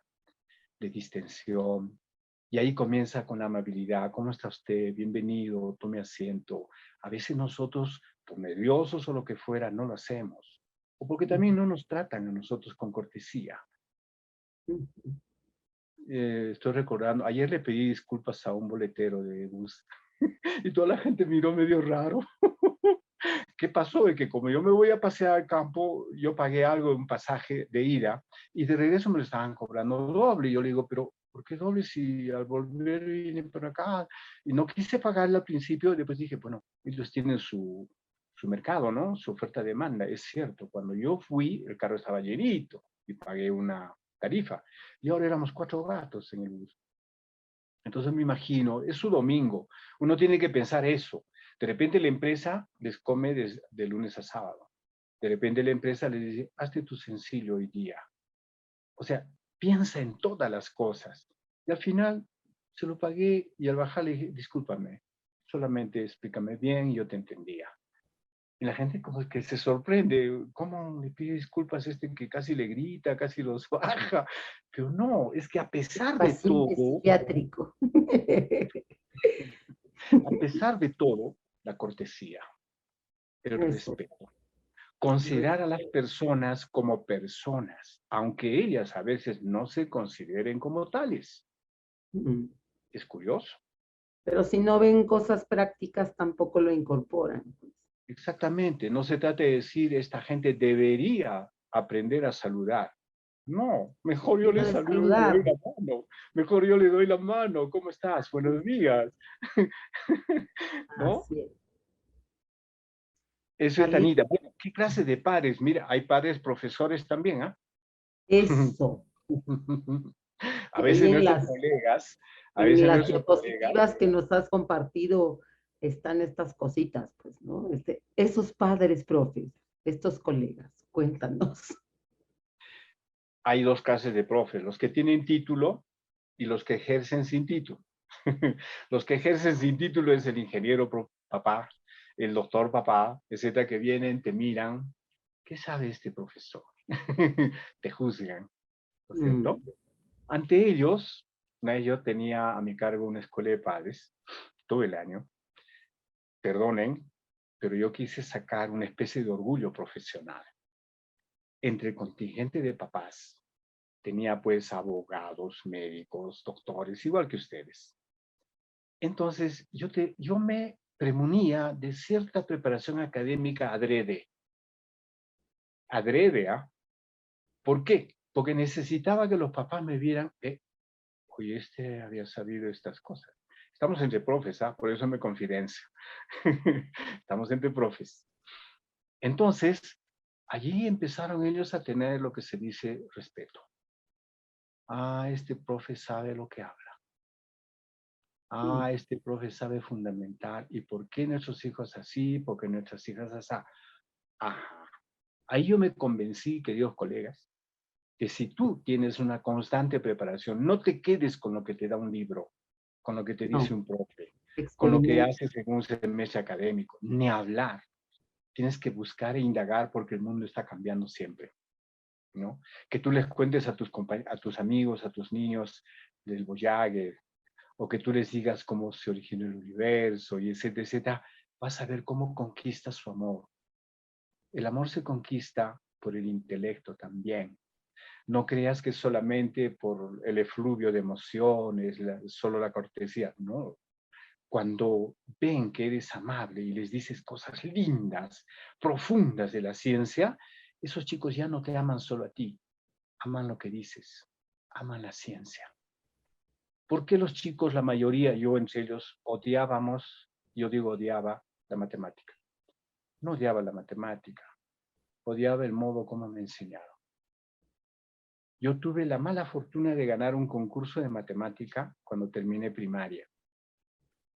de distensión. Y ahí comienza con la amabilidad. ¿Cómo está usted? Bienvenido, tome asiento. A veces nosotros, por nerviosos o lo que fuera, no lo hacemos. O porque también no nos tratan a nosotros con cortesía. Estoy recordando, ayer le pedí disculpas a un boletero de bus y toda la gente miró medio raro. ¿Qué pasó? De que como yo me voy a pasear al campo, yo pagué algo, un pasaje de ida, y de regreso me lo estaban cobrando doble. Y yo le digo, pero ¿por qué doble si al volver vine por acá? Y no quise pagarle al principio, y después dije, bueno, ellos tienen su mercado, ¿no? Su oferta-demanda. Es cierto, cuando yo fui, el carro estaba llenito y pagué una tarifa. Y ahora éramos 4 gatos en el bus. Entonces me imagino, es su domingo, uno tiene que pensar eso. De repente la empresa les come de lunes a sábado. De repente la empresa les dice, hazte tu sencillo hoy día. O sea, piensa en todas las cosas. Y al final se lo pagué y al bajar le dije, discúlpame, solamente explícame bien y yo te entendía. Y la gente como que se sorprende, ¿cómo le pide disculpas a este que casi le grita, casi los baja? Pero no, es que a pesar de Paciente todo, psiquiátrico. a pesar de todo, la cortesía, el Eso. respeto. Considerar a las personas como personas, aunque ellas a veces no se consideren como tales. Mm. Es curioso. Pero si no ven cosas prácticas, tampoco lo incorporan. Exactamente. No se trata de decir, esta gente debería aprender a saludar. No, mejor yo Sino le de saludo y le doy saludar. la mano. Mejor yo le doy la mano. ¿Cómo estás? Buenos días. ¿No? Así es. Eso es Salir. Tanita. Bueno, ¿qué clase de padres? Mira, hay padres profesores también, ¿ah? Eso. A Y ahí veces nuestros colegas, a en veces las nuestros colegas, diapositivas que nos has compartido están estas cositas, pues, ¿no? Esos padres profes, estos colegas, cuéntanos. hay 2 clases de profes, los que tienen título y los que ejercen sin título. Los que ejercen sin título es el ingeniero papá, el doctor papá, etcétera, que vienen, te miran, ¿qué sabe este profesor? Te juzgan, ¿no es cierto? Mm. Ante ellos, yo tenía a mi cargo una escuela de padres, todo el año, perdonen, pero yo quise sacar una especie de orgullo profesional. Entre el contingente de papás, tenía pues abogados, médicos, doctores, igual que ustedes. Entonces, yo me premunía de cierta preparación académica adrede. Adrede, ¿ah? ¿Por qué? Porque necesitaba que los papás me vieran, oye, este había sabido estas cosas. Estamos entre profes, ¿ah? Por eso me confidencia. Estamos entre profes. Entonces, allí empezaron ellos a tener lo que se dice respeto. Ah, este profe sabe lo que habla. Ah, este profe sabe fundamentar. ¿Y por qué nuestros hijos así? ¿Por qué nuestras hijas así? Ajá. Ahí yo me convencí, queridos colegas, que si tú tienes una constante preparación, no te quedes con lo que te da un libro, con lo que te dice No, un profe, con lo que experimenta. haces en un semestre académico, ni hablar. Tienes que buscar e indagar porque el mundo está cambiando siempre, ¿no? Que tú les cuentes a a tus amigos, a tus niños del Voyager, o que tú les digas cómo se originó el universo, y etcétera, etcétera, vas a ver cómo conquistas su amor. El amor se conquista por el intelecto también. No creas que solamente por el efluvio de emociones, solo la cortesía, no. Cuando ven que eres amable y les dices cosas lindas, profundas de la ciencia, esos chicos ya no te aman solo a ti, aman lo que dices, aman la ciencia. ¿Por qué los chicos, la mayoría, yo entre ellos, odiábamos, yo digo odiaba, la matemática? No odiaba la matemática, odiaba el modo como me enseñaron. Yo tuve la mala fortuna de ganar un concurso de matemática cuando terminé primaria.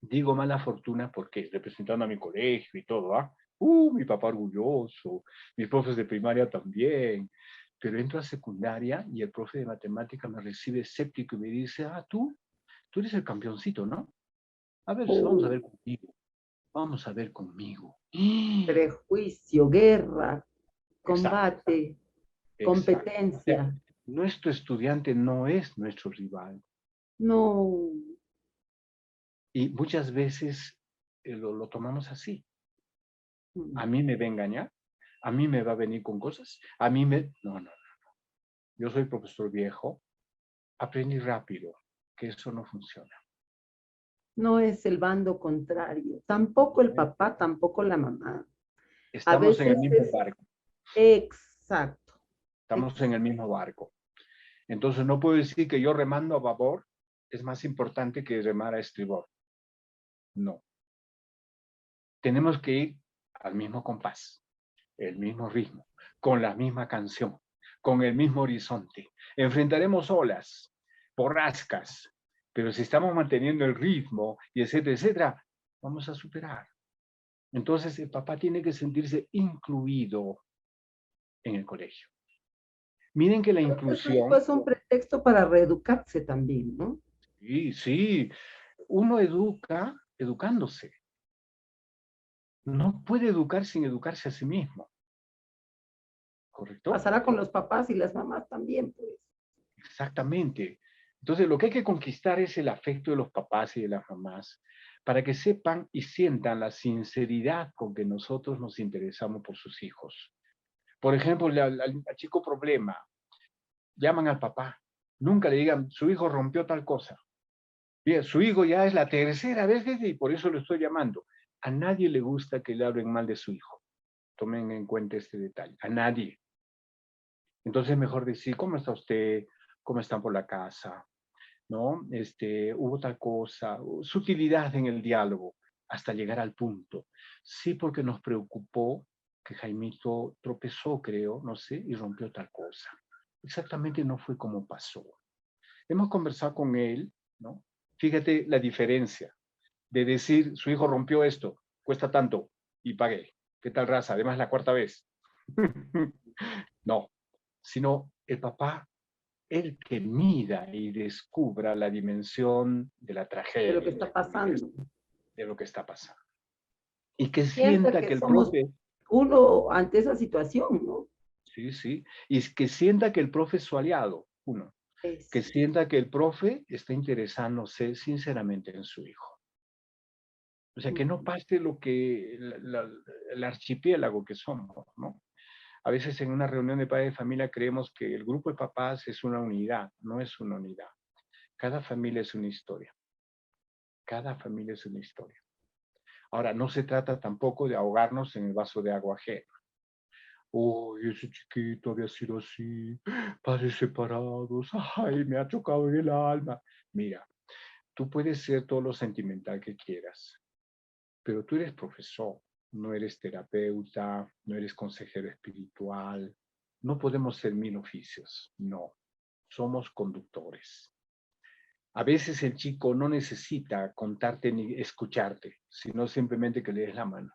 Digo mala fortuna porque representando a mi colegio y todo, ¿ah? Mi papá orgulloso, mis profes de primaria también. Pero entro a secundaria y el profe de matemática me recibe escéptico y me dice, tú eres el campeoncito, ¿no? A ver, vamos a Oh, ver conmigo. Vamos a ver conmigo. prejuicio, guerra, Exacto, combate, exacto. O sea, competencia. nuestro estudiante no es nuestro rival. No, Y muchas veces lo tomamos así. A mí me va a engañar, a mí me va a venir con cosas, a mí me... No, no, no. Yo soy profesor viejo, aprendí rápido que eso no funciona. no es el bando contrario. Tampoco el papá, tampoco la mamá. A Estamos en el veces mismo es barco, exacto, estamos en el mismo barco. Entonces no puedo decir que yo remando a babor es más importante que remar a estribor. No. Tenemos que ir al mismo compás, el mismo ritmo, con la misma canción, con el mismo horizonte. Enfrentaremos olas, borrascas, pero si estamos manteniendo el ritmo y etcétera, etcétera, vamos a superar. Entonces el papá tiene que sentirse incluido en el colegio. Miren que la creo que su hijo inclusión, es un pretexto para reeducarse también, ¿no? sí, sí, uno educa educándose. No puede educar sin educarse a sí mismo, ¿correcto? Pasará con los papás y las mamás también, pues. Exactamente. Entonces, lo que hay que conquistar es el afecto de los papás y de las mamás para que sepan y sientan la sinceridad con que nosotros nos interesamos por sus hijos. Por ejemplo, al chico problema, llaman al papá, nunca le digan, su hijo rompió tal cosa. Bien, su hijo ya es la tercera vez y por eso lo estoy llamando. A nadie le gusta que le hablen mal de su hijo. Tomen en cuenta este detalle. A nadie. Entonces, mejor decir, ¿cómo está usted? ¿Cómo están por la casa? ¿No? Hubo tal cosa, sutilidad en el diálogo, hasta llegar al punto. Sí, porque nos preocupó que Jaimito tropezó, creo, no sé, y rompió tal cosa. Exactamente no fue como pasó. Hemos conversado con él, ¿no? Fíjate la diferencia de decir, su hijo rompió esto, cuesta tanto, y pagué. ¿Qué tal raza? Además, la cuarta vez. No, sino el papá el que mida y descubra la dimensión de la De lo que tragedia, está pasando. de lo que está pasando. Y que Sienta sienta que que el somos profe, uno ante esa situación, ¿no? sí, sí, y que sienta que el profe es su aliado, uno, que Es, sienta que el profe está interesándose sinceramente en su hijo. O sea, que no pase lo que el archipiélago que somos, ¿no? A veces en una reunión de padres de familia creemos que el grupo de papás es una unidad, no es una unidad. Cada familia es una historia. Cada familia es una historia. Ahora, no se trata tampoco de ahogarnos en el vaso de agua ajena. Uy, ese chiquito había sido así, padres separados, ay, me ha chocado en el alma. Mira, tú puedes ser todo lo sentimental que quieras, pero tú eres profesor, no eres terapeuta, no eres consejero espiritual, no podemos ser mil oficios, no, somos conductores. A veces el chico no necesita contarte ni escucharte, sino simplemente que le des la mano.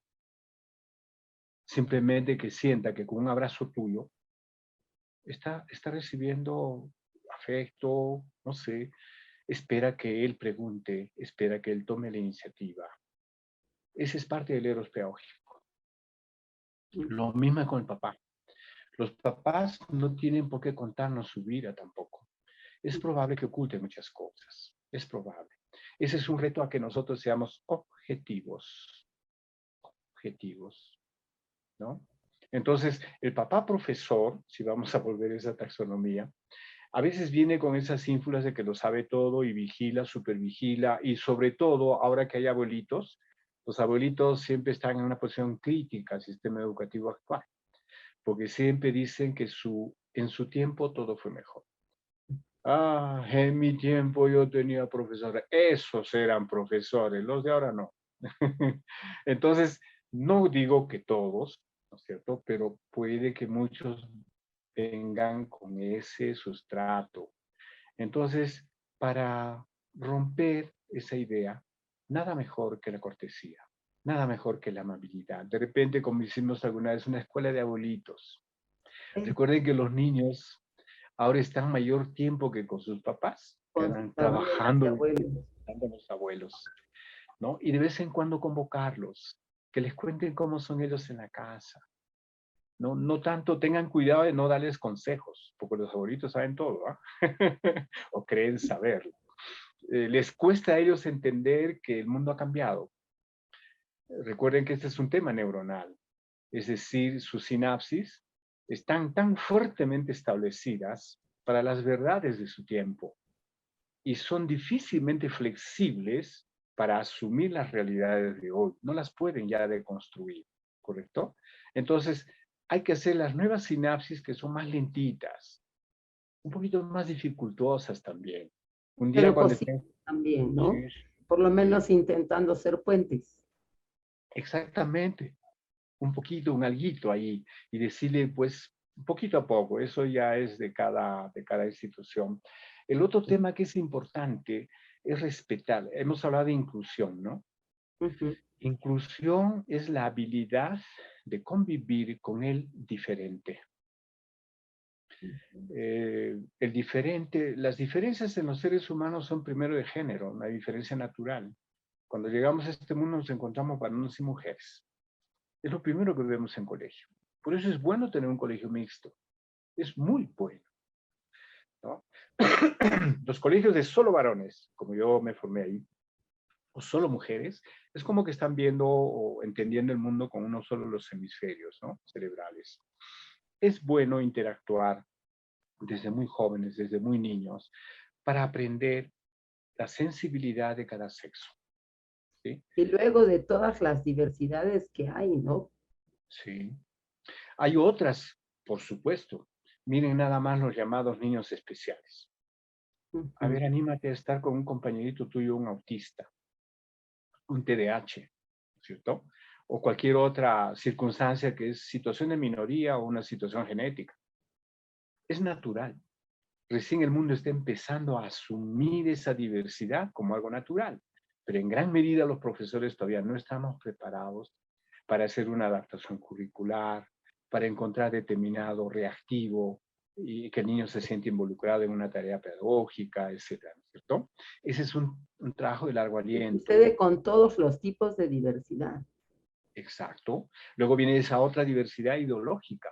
Simplemente que sienta que con un abrazo tuyo está recibiendo afecto, no sé, espera que él pregunte, espera que él tome la iniciativa. Ese es parte del eros pedagógico. Lo mismo es con el papá. Los papás no tienen por qué contarnos su vida tampoco. Es probable que oculten muchas cosas. Es probable. Ese es un reto a que nosotros seamos objetivos. Objetivos, ¿no? Entonces, el papá profesor, si vamos a volver a esa taxonomía, a veces viene con esas ínfulas de que lo sabe todo y vigila, supervigila, y sobre todo, ahora que hay abuelitos, los abuelitos siempre están en una posición crítica al sistema educativo actual, porque siempre dicen que en su tiempo todo fue mejor. Ah, en mi tiempo yo tenía profesores, esos eran profesores, los de ahora no. Entonces, no digo que todos, ¿no es cierto? Pero puede que muchos vengan con ese sustrato. Entonces, para romper esa idea, nada mejor que la cortesía, nada mejor que la amabilidad. De repente, como hicimos alguna vez, una escuela de abuelitos. Recuerden que los niños ahora están mayor tiempo que con sus papás, que Con sus andan abuelas y trabajando abuelos. con los abuelos, ¿no? Y de vez en cuando convocarlos, que les cuenten cómo son ellos en la casa. No, no tanto, tengan cuidado de no darles consejos, porque los abuelitos saben todo, ¿ah? O creen saberlo. Les cuesta a ellos entender que el mundo ha cambiado. Recuerden que este es un tema neuronal, es decir, sus sinapsis están tan fuertemente establecidas para las verdades de su tiempo y son difícilmente flexibles para asumir las realidades de hoy. No las pueden ya deconstruir, ¿correcto? Entonces, hay que hacer las nuevas sinapsis que son más lentitas, un poquito más dificultosas también. Un día Pero cuando posible estén... también, ¿no? Sí, Por lo menos intentando ser puentes. exactamente. Un poquito, un alguito ahí, y decirle, pues, poquito a poco, eso ya es de cada institución. El otro tema que es importante es respetar. Hemos hablado de inclusión, ¿no? Uh-huh. Inclusión es la habilidad de convivir con el diferente. El diferente, las diferencias en los seres humanos son primero de género, una diferencia natural. Cuando llegamos a este mundo nos encontramos varones y mujeres. Es lo primero que vemos en colegio. Por eso es bueno tener un colegio mixto. Es muy bueno, ¿no? Los colegios de solo varones, como yo me formé ahí, o solo mujeres, es como que están viendo o entendiendo el mundo con uno solo los hemisferios, ¿no? Cerebrales. Es bueno interactuar desde muy jóvenes, desde muy niños, para aprender la sensibilidad de cada sexo. ¿Sí? Y luego de todas las diversidades que hay, ¿no? Sí. Hay otras, por supuesto. Miren nada más los llamados niños especiales. A ver, anímate a estar con un compañerito tuyo, un autista, un TDAH, ¿cierto? O cualquier otra circunstancia que es situación de minoría o una situación genética. Es natural. Recién el mundo está empezando a asumir esa diversidad como algo natural, pero en gran medida los profesores todavía no estamos preparados para hacer una adaptación curricular, para encontrar determinado reactivo y que el niño se siente involucrado en una tarea pedagógica, etcétera, ¿cierto? Ese es un trabajo de largo aliento. Sucede con todos los tipos de diversidad. Exacto. Luego viene esa otra diversidad ideológica,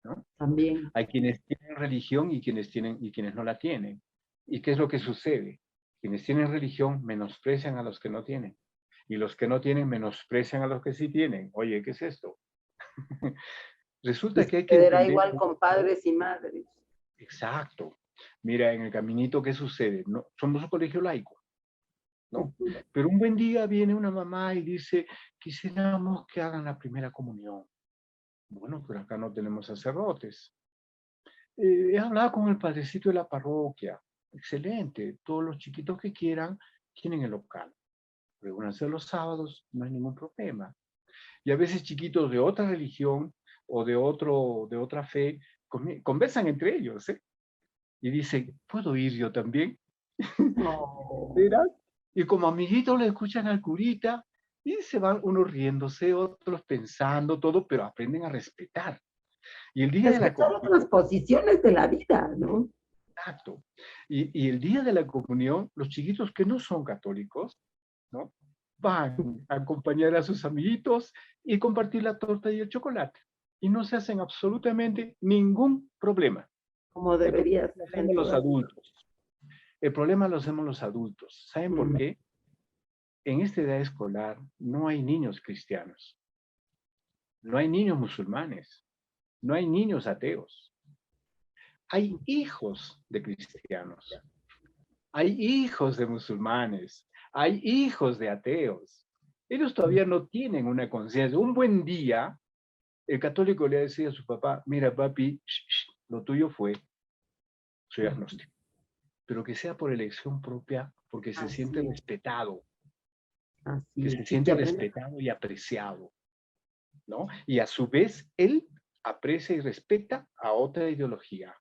¿no? También. Hay quienes tienen religión y quienes no la tienen. ¿Y qué es lo que sucede? Quienes tienen religión menosprecian a los que no tienen. Y los que no tienen menosprecian a los que sí tienen. Oye, ¿qué es esto? Resulta que hay que Sucederá entender... igual con padres y madres. Exacto. Mira, en el caminito, ¿qué sucede? No, somos un colegio laico, ¿no? Pero un buen día viene una mamá y dice, quisiéramos que hagan la primera comunión. Bueno, pero acá no tenemos sacerdotes. He hablado con el padrecito de la parroquia. Excelente. Todos los chiquitos que quieran tienen el local. Reúnanse los sábados, no hay ningún problema. Y a veces chiquitos de otra religión o de otra fe conversan entre ellos, ¿eh? Y dicen, ¿puedo ir yo también? No. ¿Verás? Y como amiguitos le escuchan al curita y se van unos riéndose, otros pensando, todo, pero aprenden a respetar. Y el día de la Respetar comunión, otras posiciones de la vida, ¿no? exacto. Y el día de la comunión, los chiquitos que no son católicos, ¿no? Van a acompañar a sus amiguitos y compartir la torta y el chocolate. Y no se hacen absolutamente ningún problema. Como El problema debería lo ser en hacemos los todas. adultos. El problema lo hacemos los adultos. ¿Saben por Mm, qué? En esta edad escolar no hay niños cristianos, no hay niños musulmanes, no hay niños ateos. Hay hijos de cristianos, hay hijos de musulmanes, hay hijos de ateos. Ellos todavía no tienen una conciencia. Un buen día, el católico le decía a su papá, mira papi, lo tuyo fue, soy agnóstico, pero que sea por elección propia, porque se siente así es, respetado, que así es. se Y que siente aprenda. respetado y apreciado, ¿no? Y a su vez, él aprecia y respeta a otra ideología.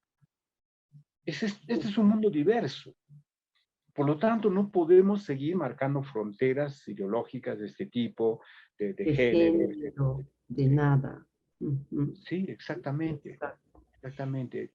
Este es un mundo diverso. Por lo tanto, no podemos seguir marcando fronteras ideológicas de este tipo, de De género, género, de sí, nada. Ujú. sí, exactamente, Exacto. exactamente.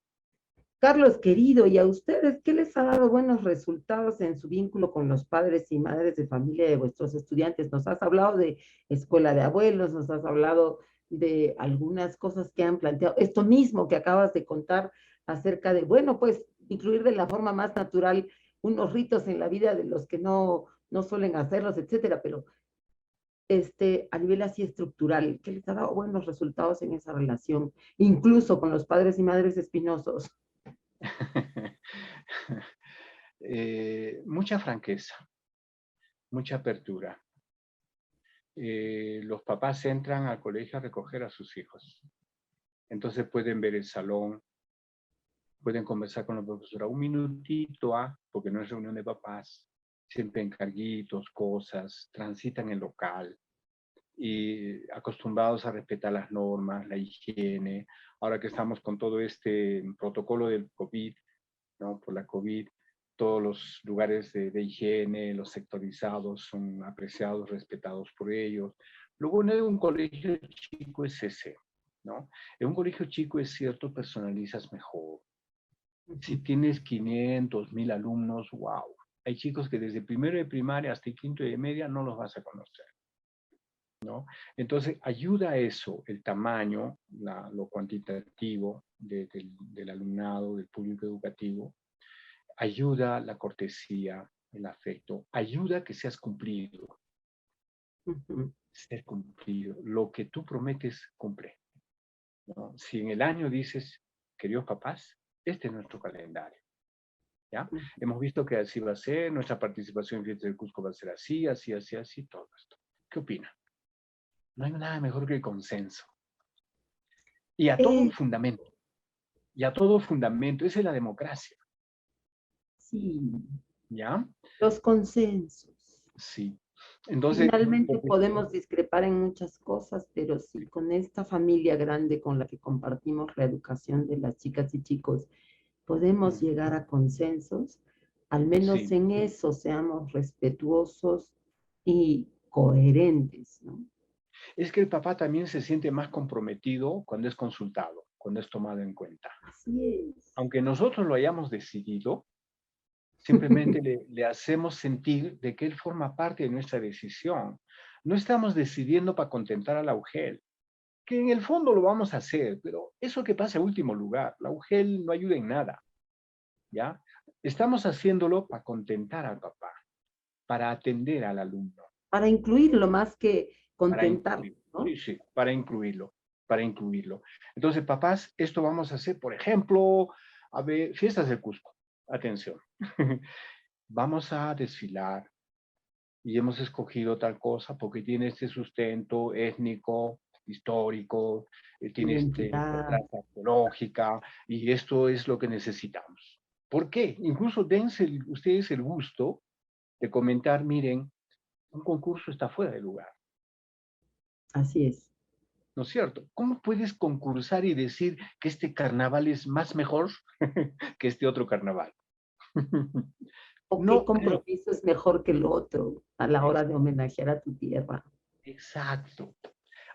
Carlos, querido, ¿y a ustedes qué les ha dado buenos resultados en su vínculo con los padres y madres de familia de vuestros estudiantes? Nos has hablado de escuela de abuelos, nos has hablado de algunas cosas que han planteado. Esto mismo que acabas de contar acerca de, bueno, pues incluir de la forma más natural unos ritos en la vida de los que no suelen hacerlos, etcétera, pero a nivel así estructural, ¿qué les ha dado buenos resultados en esa relación, incluso con los padres y madres espinosos? Mucha franqueza, mucha apertura. Los papás entran al colegio a recoger a sus hijos. Entonces pueden ver el salón, pueden conversar con la profesora un minutito, porque no es reunión de papás, siempre encarguitos, cosas, transitan el local y acostumbrados a respetar las normas, la higiene. Ahora que estamos con todo este protocolo del COVID, ¿no? Por la COVID, todos los lugares de higiene, los sectorizados son apreciados, respetados por ellos. Lo bueno de un colegio chico es ese, ¿no? En un colegio chico es cierto, personalizas mejor. Si tienes 500, 1000 alumnos, wow. Hay chicos que desde primero de primaria hasta el quinto de media no los vas a conocer, ¿no? Entonces, ayuda a eso, el tamaño, lo cuantitativo del alumnado, del público educativo, ayuda la cortesía, el afecto, ayuda a que seas cumplido, ser cumplido. Lo que tú prometes, cumple, ¿no? Si en el año dices, queridos papás, este es nuestro calendario, ¿ya? Hemos visto que así va a ser, nuestra participación en Fiestas del Cusco va a ser así, así, así, así, todo esto. ¿Qué opina? No hay nada mejor que el consenso. Y a todo Eh, fundamento, y a todo fundamento, esa es la democracia, sí, ¿ya? los consensos. Sí. Entonces, Finalmente porque, podemos discrepar en muchas cosas, pero sí, con esta familia grande con la que compartimos la educación de las chicas y chicos, podemos llegar a consensos, al menos sí, en eso seamos respetuosos y coherentes, ¿no? es que el papá también se siente más comprometido cuando es consultado, cuando es tomado en cuenta. Así es. Aunque nosotros lo hayamos decidido, simplemente le hacemos sentir de que él forma parte de nuestra decisión. No estamos decidiendo para contentar a la UGEL, que en el fondo lo vamos a hacer, pero eso que pasa en último lugar, la UGEL no ayuda en nada, ¿ya? Estamos haciéndolo para contentar al papá, para atender al alumno, Para incluirlo más que para contentarlo, incluirlo. ¿no? Sí, sí, para incluirlo, para incluirlo. Entonces, papás, esto vamos a hacer, por ejemplo, a ver, fiestas del Cusco. Atención. Vamos a desfilar y hemos escogido tal cosa porque tiene este sustento étnico, histórico, tiene esta Identidad. traza arqueológica y esto es lo que necesitamos. ¿Por qué? Incluso dense ustedes el gusto de comentar, miren, un concurso está fuera de lugar. Así es. ¿No es cierto? ¿Cómo puedes concursar y decir que este carnaval es más mejor que este otro carnaval? ¿O qué No, compromiso es mejor que el otro a la hora ex- de homenajear a tu tierra? exacto.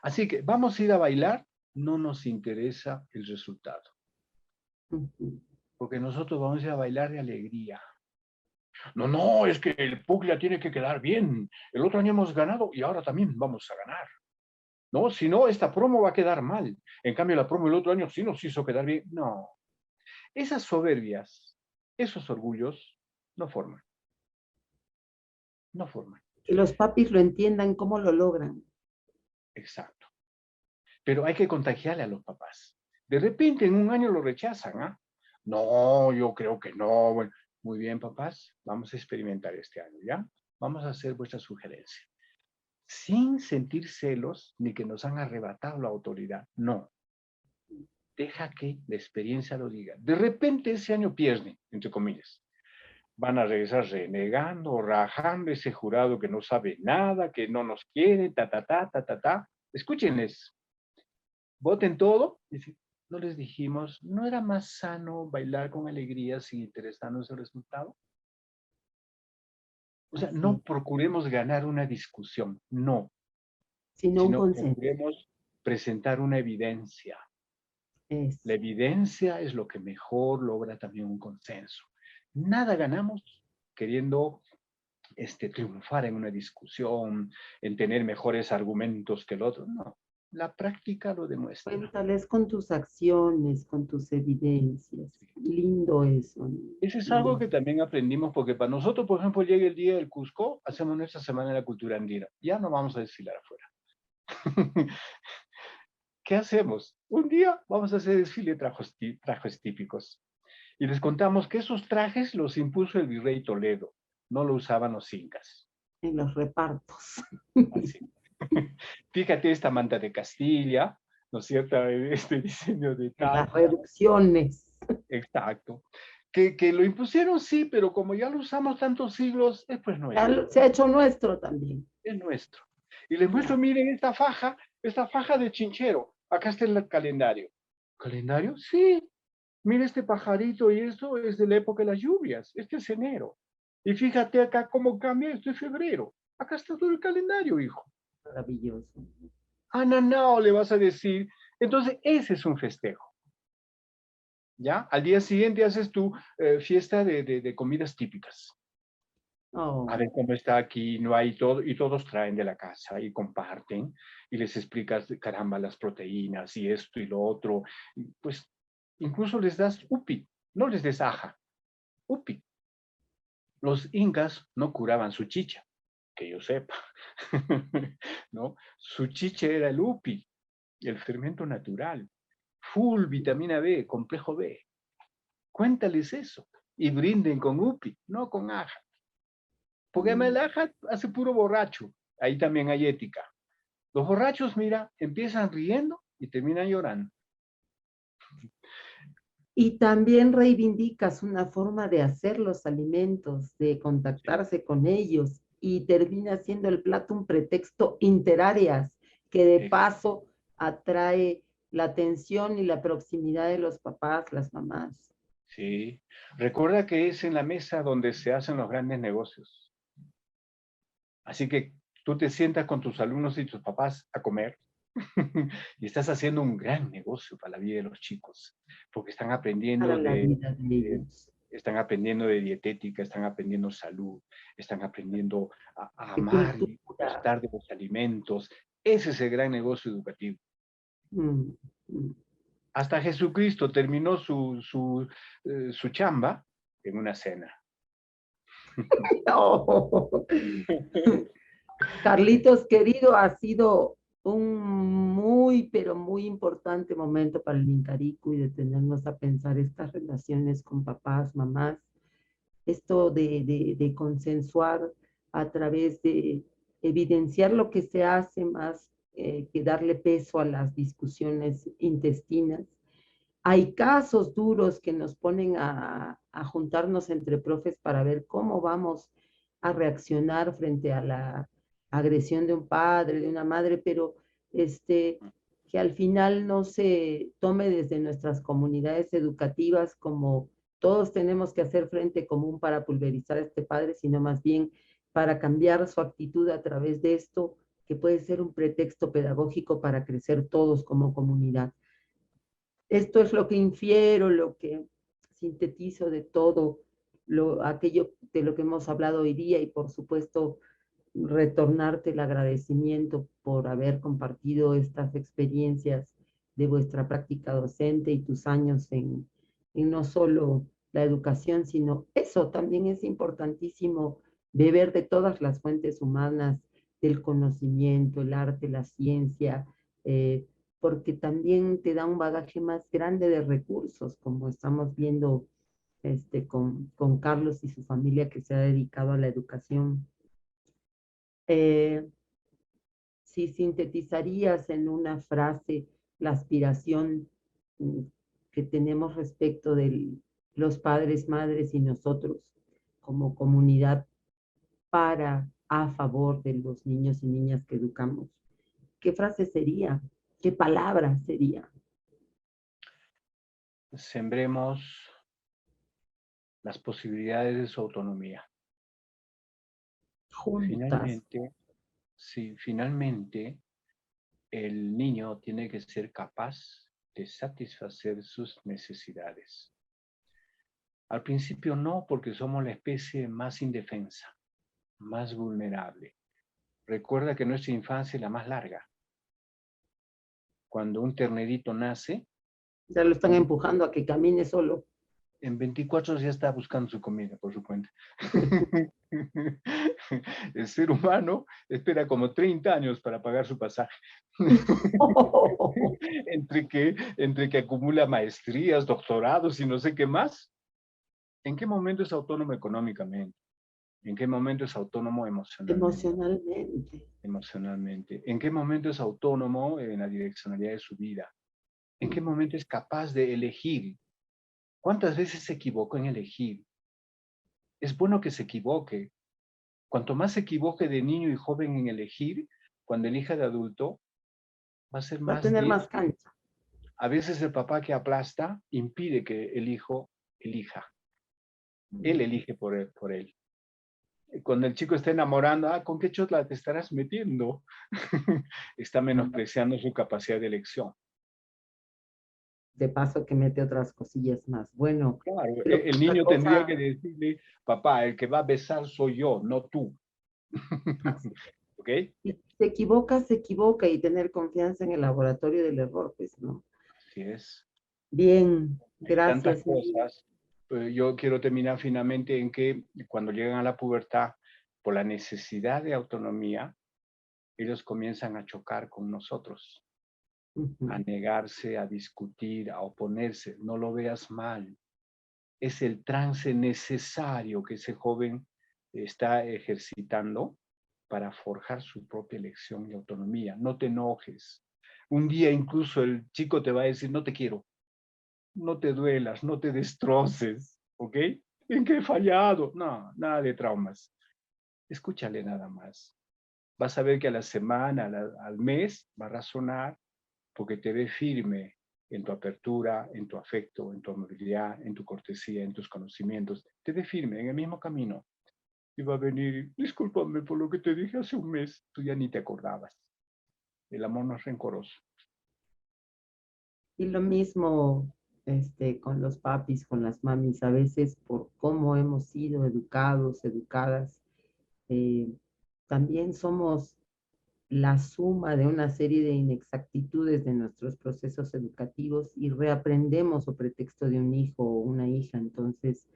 Así que vamos a ir a bailar, no nos interesa el resultado, Ujú. porque nosotros vamos a ir a bailar de alegría. No, no, es que el Puglia tiene que quedar bien. El otro año hemos ganado y ahora también vamos a ganar. No, si no, esta promo va a quedar mal. En cambio, la promo el otro año sí nos hizo quedar bien. No, esas soberbias, esos orgullos, no forman, no forman. Que los papis lo entiendan, cómo lo logran. Exacto. Pero hay que contagiarle a los papás. De repente, en un año lo rechazan, ¿ah? No, yo creo que no. Bueno, muy bien, papás, vamos a experimentar este año, ¿ya? Vamos a hacer vuestra sugerencia. Sin sentir celos ni que nos han arrebatado la autoridad. No. Deja que la experiencia lo diga. De repente ese año pierden, entre comillas. Van a regresar renegando, rajando ese jurado que no sabe nada, que no nos quiere, ta, ta, ta, ta, ta, ta. Escúchenles, voten todo. Dice, no les dijimos, ¿no era más sano bailar con alegría sin interesarnos en el resultado? O sea, Así no es. procuremos ganar una discusión, no, Sino un sino consenso. procuremos presentar una evidencia. Es. La evidencia es lo que mejor logra también un consenso. Nada ganamos queriendo triunfar en una discusión, en tener mejores argumentos que el otro. No, la práctica lo demuestra. Cuéntales con tus acciones, con tus evidencias. Lindo eso, ¿no? Eso es algo Lindo. que también aprendimos, porque para nosotros, por ejemplo, llega el día del Cusco, hacemos nuestra semana de la cultura andina. Ya no vamos a desfilar afuera. ¿Qué hacemos? Un día vamos a hacer desfile de trajes típicos. Y les contamos que esos trajes los impuso el virrey Toledo, no lo usaban los incas. En los repartos. Así. Fíjate esta manta de Castilla, ¿no es cierto? Este diseño de En las Talca, reducciones. exacto. Que lo impusieron, sí, pero como ya lo usamos tantos siglos, es pues nuestro. Se ha hecho nuestro también. Es nuestro. Y les muestro, miren esta faja de chinchero. Acá está el calendario. ¿Calendario? Sí. Mira este pajarito y esto es de la época de las lluvias. Este es enero. Y fíjate acá cómo cambia, esto es febrero. Acá está todo el calendario, hijo. Maravilloso. Ah, no, no, le vas a decir. Entonces, ese es un festejo. ¿Ya? Al día siguiente haces tu fiesta de comidas típicas. Oh, A ver cómo está aquí, no hay todo, y todos traen de la casa y comparten, y les explicas, caramba, las proteínas y esto y lo otro. Y pues incluso les das upi, no les des aja, upi. Los incas no curaban su chicha, que yo sepa, ¿no? Su chicha era el upi, el fermento natural, full vitamina B, complejo B. Cuéntales eso y brinden con upi, no con aja. Porque el aja hace puro borracho. Ahí también hay ética. Los borrachos, mira, empiezan riendo y terminan llorando. y también reivindicas una forma de hacer los alimentos, de Sí, contactarse con ellos, y termina siendo el plato un pretexto interáreas, que de exacto. paso atrae la atención y la proximidad de los papás, las mamás. Sí. Recuerda que es en la mesa donde se hacen los grandes negocios. Así que tú te sientas con tus alumnos y tus papás a comer y estás haciendo un gran negocio para la vida de los chicos, porque Para la de, vida de ellos, están aprendiendo de dietética, están aprendiendo salud, están aprendiendo a de amar y cultura. gustar de los alimentos. Ese es el gran negocio educativo. Mm, mm. Hasta Jesucristo terminó su chamba en una cena. No. Carlitos, querido, ha sido un muy, pero muy importante momento para el Incarico y detenernos a pensar estas relaciones con papás, mamás, esto de consensuar a través de evidenciar lo que se hace más que darle peso a las discusiones intestinas. Hay casos duros que nos ponen a juntarnos entre profes para ver cómo vamos a reaccionar frente a la agresión de un padre, de una madre, pero que al final no se tome desde nuestras comunidades educativas como todos tenemos que hacer frente común para pulverizar a este padre, sino más bien para cambiar su actitud a través de esto, que puede ser un pretexto pedagógico para crecer todos como comunidad. Esto es lo que infiero, lo que sintetizo de todo aquello de lo que hemos hablado hoy día, y por supuesto retornarte el agradecimiento por haber compartido estas experiencias de vuestra práctica docente y tus años en no solo la educación, sino eso también es importantísimo, beber de todas las fuentes humanas, del conocimiento, el arte, la ciencia, porque también te da un bagaje más grande de recursos, como estamos viendo con Carlos y su familia que se ha dedicado a la educación. Si sintetizarías en una frase la aspiración mm, que tenemos respecto de los padres, madres y nosotros como comunidad a favor de los niños y niñas que educamos, ¿qué frase sería? ¿Qué palabra sería? Sembremos las posibilidades de su autonomía. Juntas. Finalmente, sí, finalmente el niño tiene que ser capaz de satisfacer sus necesidades. Al principio no, porque somos la especie más indefensa, más vulnerable. Recuerda que nuestra infancia es la más larga. Cuando un ternerito nace, Ya lo están empujando a que camine solo. en 24 horas ya está buscando su comida por su cuenta. El ser humano espera como 30 años para pagar su pasaje. entre que acumula maestrías, doctorados y no sé qué más. ¿En qué momento es autónomo económicamente? ¿En qué momento es autónomo Emocionalmente. emocionalmente? ¿En qué momento es autónomo en la direccionalidad de su vida? ¿En qué momento es capaz de elegir? ¿Cuántas veces se equivocó en elegir? Es bueno que se equivoque. Cuanto más se equivoque de niño y joven en elegir, cuando elija de adulto, va a ser Va a más tener de... más cancha. A veces el papá que aplasta impide que el hijo elija. Él elige por él. Cuando el chico está enamorando, ¿con qué chotla te estarás metiendo? Está menospreciando su capacidad de elección. De paso que mete otras cosillas más. Bueno, Claro, creo que el otra niño tendría cosa, que decirle, papá, el que va a besar soy yo, no tú. ¿Ok? si se equivoca, y tener confianza en el laboratorio del error, pues, ¿no? Así es. Bien, Hay tantas gracias. cosas. Yo quiero terminar finalmente en que cuando llegan a la pubertad, por la necesidad de autonomía, ellos comienzan a chocar con nosotros, a negarse, a discutir, a oponerse. No lo veas mal. Es el trance necesario que ese joven está ejercitando para forjar su propia elección y autonomía. No te enojes. Un día incluso el chico te va a decir, no te quiero. No te duelas, no te destroces, ¿ok? ¿En qué he fallado? No, nada de traumas. Escúchale nada más. Vas a ver que a la semana, al mes, va a razonar porque te ve firme en tu apertura, en tu afecto, en tu amabilidad, en tu cortesía, en tus conocimientos. Te ve firme en el mismo camino. Y va a venir, discúlpame por lo que te dije hace un mes. Tú ya ni te acordabas. El amor no es rencoroso. Y lo mismo con los papis, con las mamis, a veces por cómo hemos sido educados, educadas, eh, también somos la suma de una serie de inexactitudes de nuestros procesos educativos y reaprendemos o pretexto de un hijo o una hija. Entonces,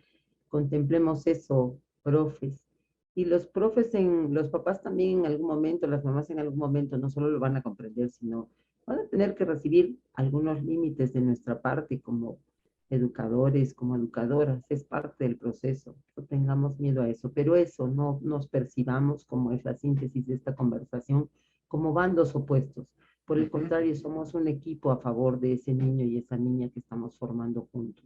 contemplemos eso, profes. Y los profes, los papás también en algún momento, las mamás en algún momento, no solo lo van a comprender, sino van a tener que recibir algunos límites de nuestra parte como educadores, como educadoras. Es parte del proceso. No tengamos miedo a eso, pero eso no nos percibamos, como es la síntesis de esta conversación, como bandos opuestos. Por el contrario, somos un equipo a favor de ese niño y esa niña que estamos formando juntos.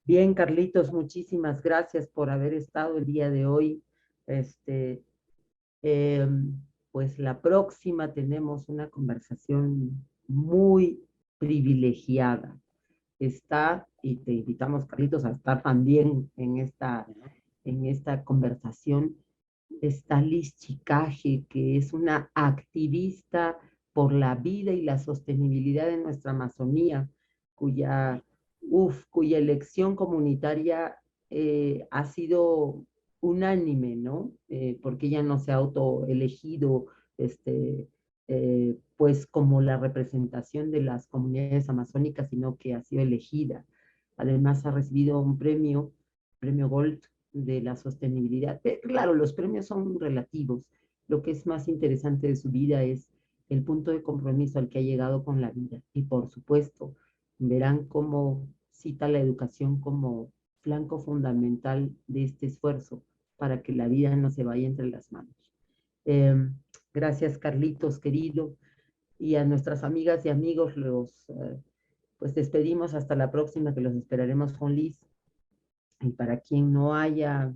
Bien, Carlitos, muchísimas gracias por haber estado el día de hoy. Este, eh, pues la próxima tenemos una conversación muy privilegiada. está, y te invitamos, Carlitos, a estar también en esta conversación, está Liz Chicaje, que es una activista por la vida y la sostenibilidad de nuestra Amazonía, cuya elección comunitaria ha sido unánime, ¿no? Porque ella no se ha autoelegido, pues como la representación de las comunidades amazónicas, sino que ha sido elegida. Además ha recibido un premio Gold de la sostenibilidad. Claro, los premios son relativos. Lo que es más interesante de su vida es el punto de compromiso al que ha llegado con la vida. Y por supuesto, verán cómo cita la educación como flanco fundamental de este esfuerzo para que la vida no se vaya entre las manos. Gracias, Carlitos, querido. Y a nuestras amigas y amigos pues despedimos hasta la próxima, que los esperaremos con Liz. Y para quien no haya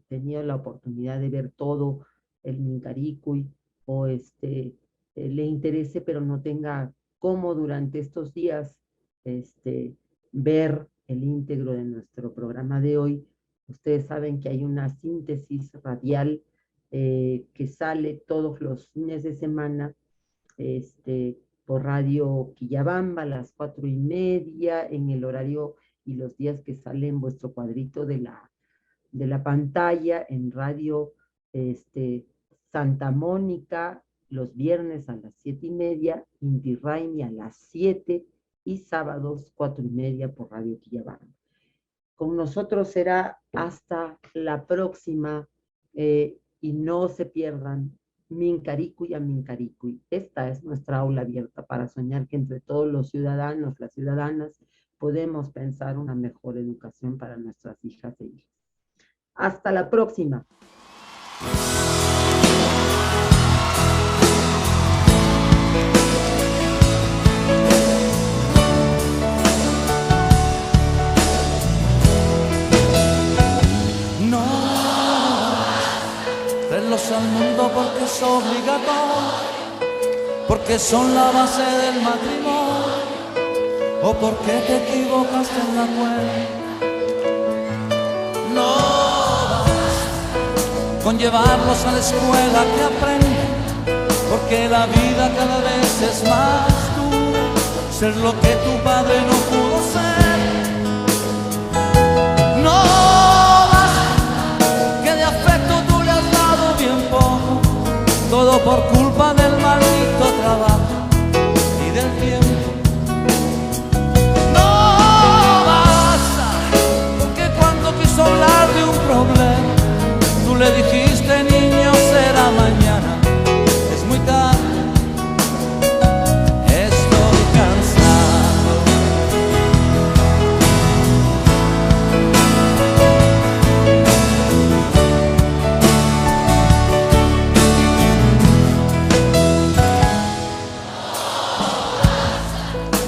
tenido la oportunidad de ver todo el Mincaricuy o le interese pero no tenga cómo durante estos días ver el íntegro de nuestro programa de hoy, ustedes saben que hay una síntesis radial que sale todos los fines de semana por Radio Quillabamba a las 4:30 en el horario y los días que sale en vuestro cuadrito de la pantalla, en Radio Santa Mónica los viernes a las 7:30, Inti Raymi a las 7 y sábados 4:30 por Radio Quillabamba. Con nosotros será hasta la próxima y no se pierdan Mincaricuy a Mincaricuy. Esta es nuestra aula abierta para soñar que entre todos los ciudadanos, las ciudadanas, podemos pensar una mejor educación para nuestras hijas e hijos. Hasta la próxima. No traerlos al mundo porque es obligatorio, porque son la base del matrimonio, o porque te equivocaste en la cuenta. No basta con llevarlos a la escuela que aprenden, porque la vida cada vez es más dura, ser lo que tu padre no pudo ser. No basta que de afecto tú le has dado bien poco, todo por culpa del maldito trabajo y del tiempo. Hablar de un problema, tú le dijiste, niño, será mañana, es muy tarde, estoy cansado.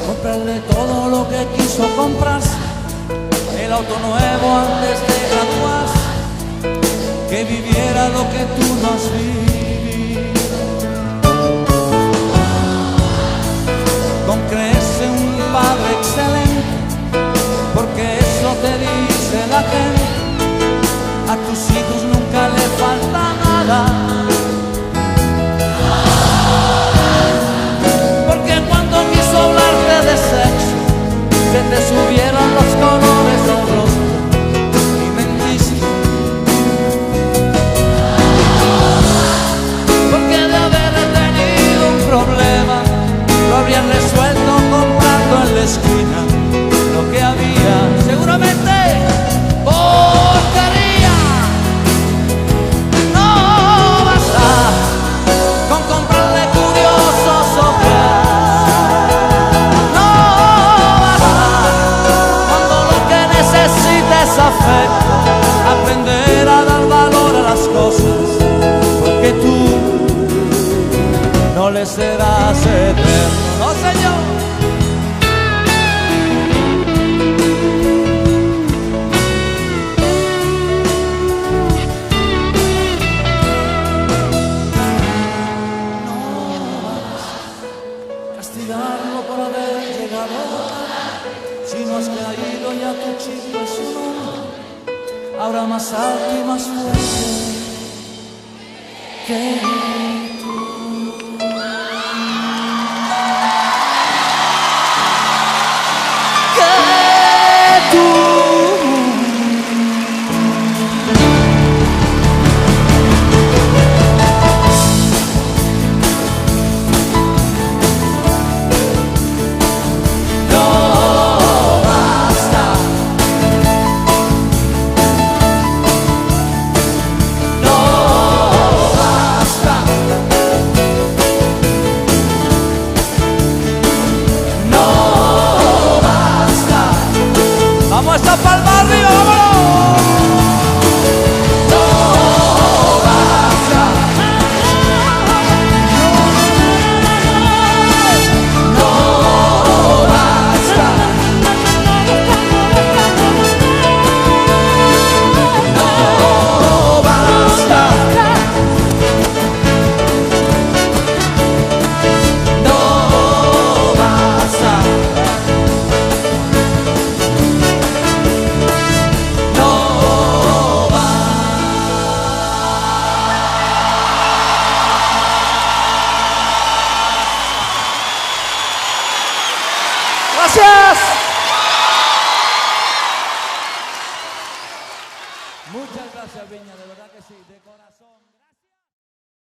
Comprarle todo lo que quiso comprarse, el auto nuevo antes de graduarse, que viviera lo que tú no has vivido. Con creerse un padre excelente, porque eso te dice la gente, a tus hijos nunca le falta nada. Porque cuando quiso hablarte de sexo, se te subieron los colores del rostro y mentiste. Porque de haber tenido un problema, lo habrían resuelto comprando en la esquina lo que había, seguramente porquería. No basta con comprarle curiosos objetos. Afecto, aprender a dar valor a las cosas, porque tú no le serás eterno, no señor. No vas a castigarlo por haber llegado, Si no has caído ya tu chico es un hombre, ahora más alto y más fuerte que ¡vamos a palma arriba, vámonos! No basta, no basta, no basta, no basta. Gracias. Muchas gracias, Viña, de verdad que sí, de corazón.